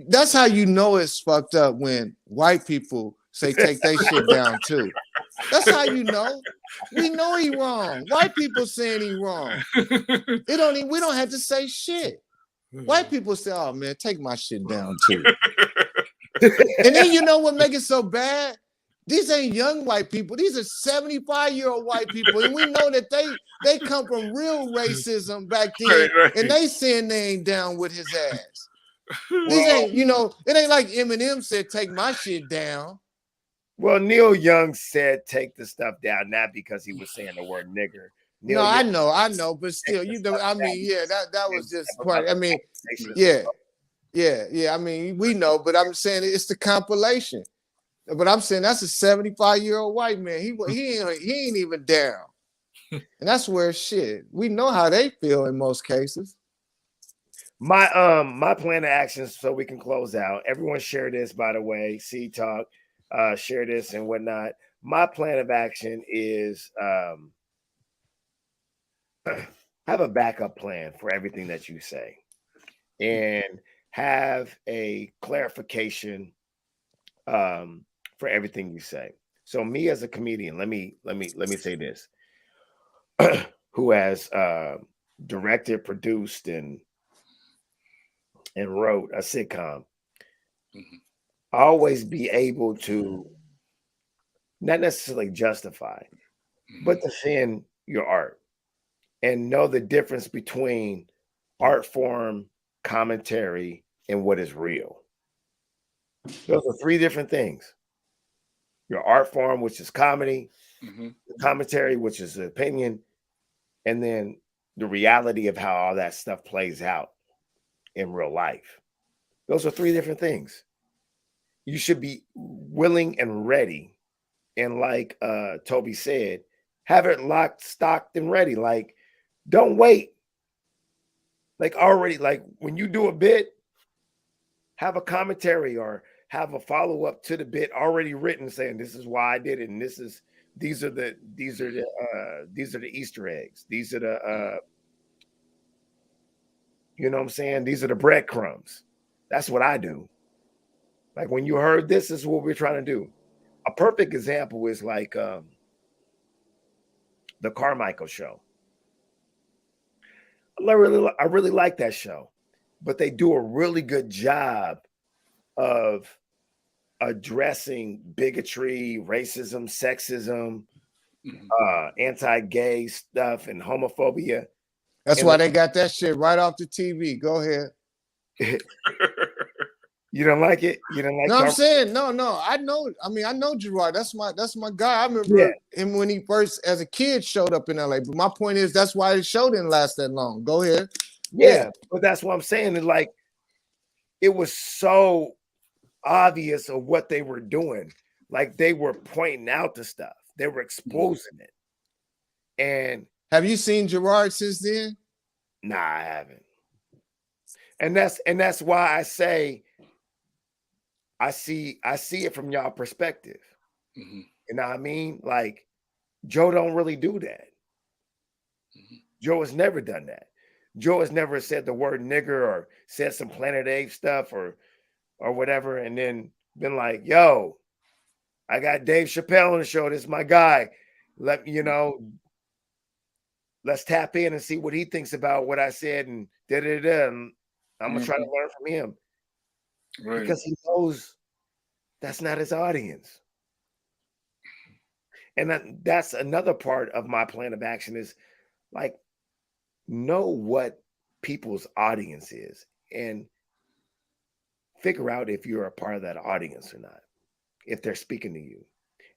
[SPEAKER 4] that's how you know it's fucked up when white people say take their shit down too. That's how you know. We know he wrong. White people saying he wrong. We don't have to say shit. White people say, oh man, take my shit down too. And then you know what make it so bad? These ain't young white people. These are 75-year-old white people. And we know that they come from real racism back then.
[SPEAKER 3] Right.
[SPEAKER 4] And they saying they ain't down with his ass. These ain't, it ain't like Eminem said, take my shit down.
[SPEAKER 1] Well, Neil Young said take the stuff down, not because he was saying the word nigger.
[SPEAKER 4] No, I know, but still, that was just part. I mean, yeah. I mean, we know, but I'm saying it's the compilation. But I'm saying that's a 75-year-old white man. He ain't even down, and that's where shit. We know how they feel in most cases.
[SPEAKER 1] My plan of action, so we can close out. Everyone share this, by the way. C Talk, share this and whatnot. My plan of action is have a backup plan for everything that you say, and have a clarification for everything you say. So me as a comedian, let me say this, who has directed, produced, and wrote a sitcom, always be able to not necessarily justify, but defend your art and know the difference between art form, commentary, and what is real. Those are three different things. Your art form, which is comedy, the commentary, which is the opinion, and then the reality of how all that stuff plays out in real life. Those are three different things. You should be willing and ready. And like Toby said, have it locked, stocked, and ready. Like, don't wait. Like already, like when you do a bit, have a commentary or have a follow-up to the bit already written saying this is why I did it, and these are the Easter eggs. These are the you know what I'm saying? These are the breadcrumbs. That's what I do. Like when you heard this is what we're trying to do. A perfect example is like the Carmichael show. I really like that show, but they do a really good job of addressing bigotry, racism, sexism, anti-gay stuff, and homophobia.
[SPEAKER 4] That's why they got that shit right off the TV. Go ahead.
[SPEAKER 1] You don't like it? You don't like?
[SPEAKER 4] No, I'm saying no. I know. I mean, I know Gerard. That's my guy. I remember him when he first, as a kid, showed up in LA. But my point is, that's why the show didn't last that long. Go ahead.
[SPEAKER 1] Yeah, but that's what I'm saying. Is like it was so obvious of what they were doing. Like they were pointing out the stuff. They were exposing it. And
[SPEAKER 4] have you seen Gerard since then?
[SPEAKER 1] Nah, I haven't. And that's why I say I see it from y'all perspective. You know what I mean? Like Joe don't really do that. Joe has never done that. Joe has never said the word nigger or said some Planet Ape stuff or whatever, and then been like, yo, I got Dave Chappelle on the show. This is my guy. Let me, let's tap in and see what he thinks about what I said and da-da-da. And I'm gonna try to learn from him. Right. Because he knows that's not his audience. And that's another part of my plan of action is like know what people's audience is and figure out if you're a part of that audience or not. if they're speaking to you,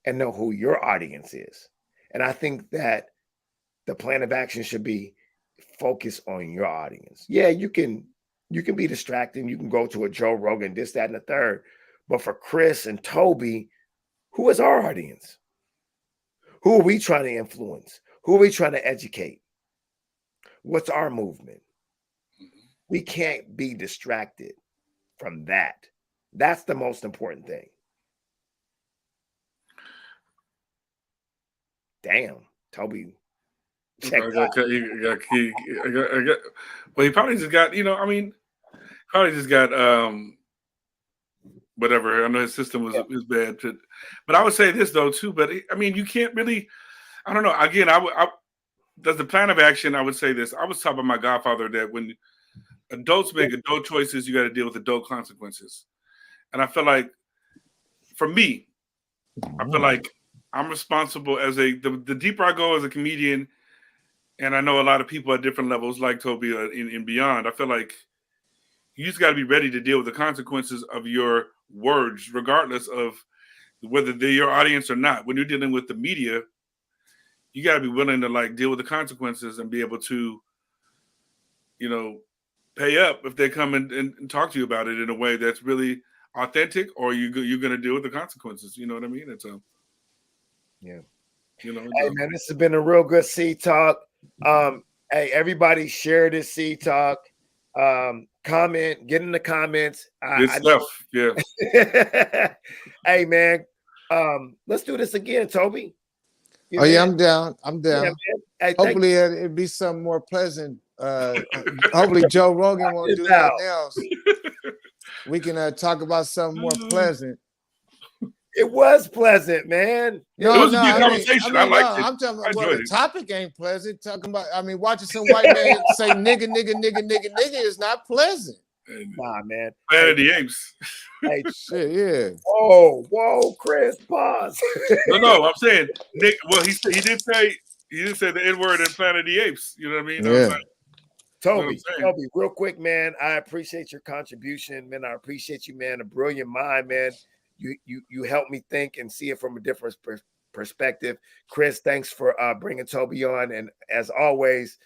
[SPEAKER 1] and know who your audience is. And I think that the plan of action should be focused on your audience. Yeah, you can be distracting. You can go to a Joe Rogan, this, that, and the third. But for Chris and Toby, who is our audience? Who are we trying to influence? Who are we trying to educate? What's our movement? We can't be distracted from that. That's the most important thing. Damn, Toby.
[SPEAKER 3] Well, he probably just got, probably just got whatever. I know his system was bad, but I would say this though too. But I mean, you can't really. I don't know. Again, does the plan of action? I would say this. I was taught by my godfather that when adults make adult choices, you got to deal with adult consequences. And I feel like, for me, I feel like I'm responsible as the deeper I go as a comedian, and I know a lot of people at different levels, like Toby and beyond. I feel like you just got to be ready to deal with the consequences of your words, regardless of whether they're your audience or not. When you're dealing with the media, you got to be willing to like deal with the consequences and be able to, pay up if they come and talk to you about it in a way that's really authentic, or you're going to deal with the consequences. You know what I mean? It's
[SPEAKER 1] yeah.
[SPEAKER 3] Hey
[SPEAKER 1] man, this has been a real good Seed Talk. Hey, everybody share this Seed Talk. Comment, get in the comments.
[SPEAKER 3] Good stuff. Yeah.
[SPEAKER 1] Hey man, let's do this again, Toby.
[SPEAKER 4] I'm down.
[SPEAKER 1] Yeah, hey,
[SPEAKER 4] hopefully it'd be something more pleasant. Hopefully Joe Rogan won't do nothing else. We can talk about something more pleasant.
[SPEAKER 1] It was pleasant, man.
[SPEAKER 3] It was a good conversation. I liked it.
[SPEAKER 4] I'm talking about, the topic ain't pleasant. Talking about, watching some white man say nigga is not pleasant.
[SPEAKER 1] Nah, man.
[SPEAKER 3] Planet of the Apes.
[SPEAKER 1] Hey,
[SPEAKER 4] shit, yeah.
[SPEAKER 1] Whoa, Chris, pause.
[SPEAKER 3] No, I'm saying Nick. Well, he did say the N-word in Planet of the Apes. You know what I mean?
[SPEAKER 4] Yeah.
[SPEAKER 1] Toby, real quick, man. I appreciate your contribution, man. I appreciate you, man. A brilliant mind, man. You helped me think and see it from a different perspective. Chris, thanks for bringing Toby on. And as always,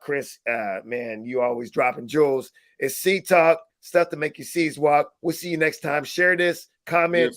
[SPEAKER 1] Chris, man, you always dropping jewels. It's Seed Talk, stuff to make your seeds walk. We'll see you next time. Share this, comment.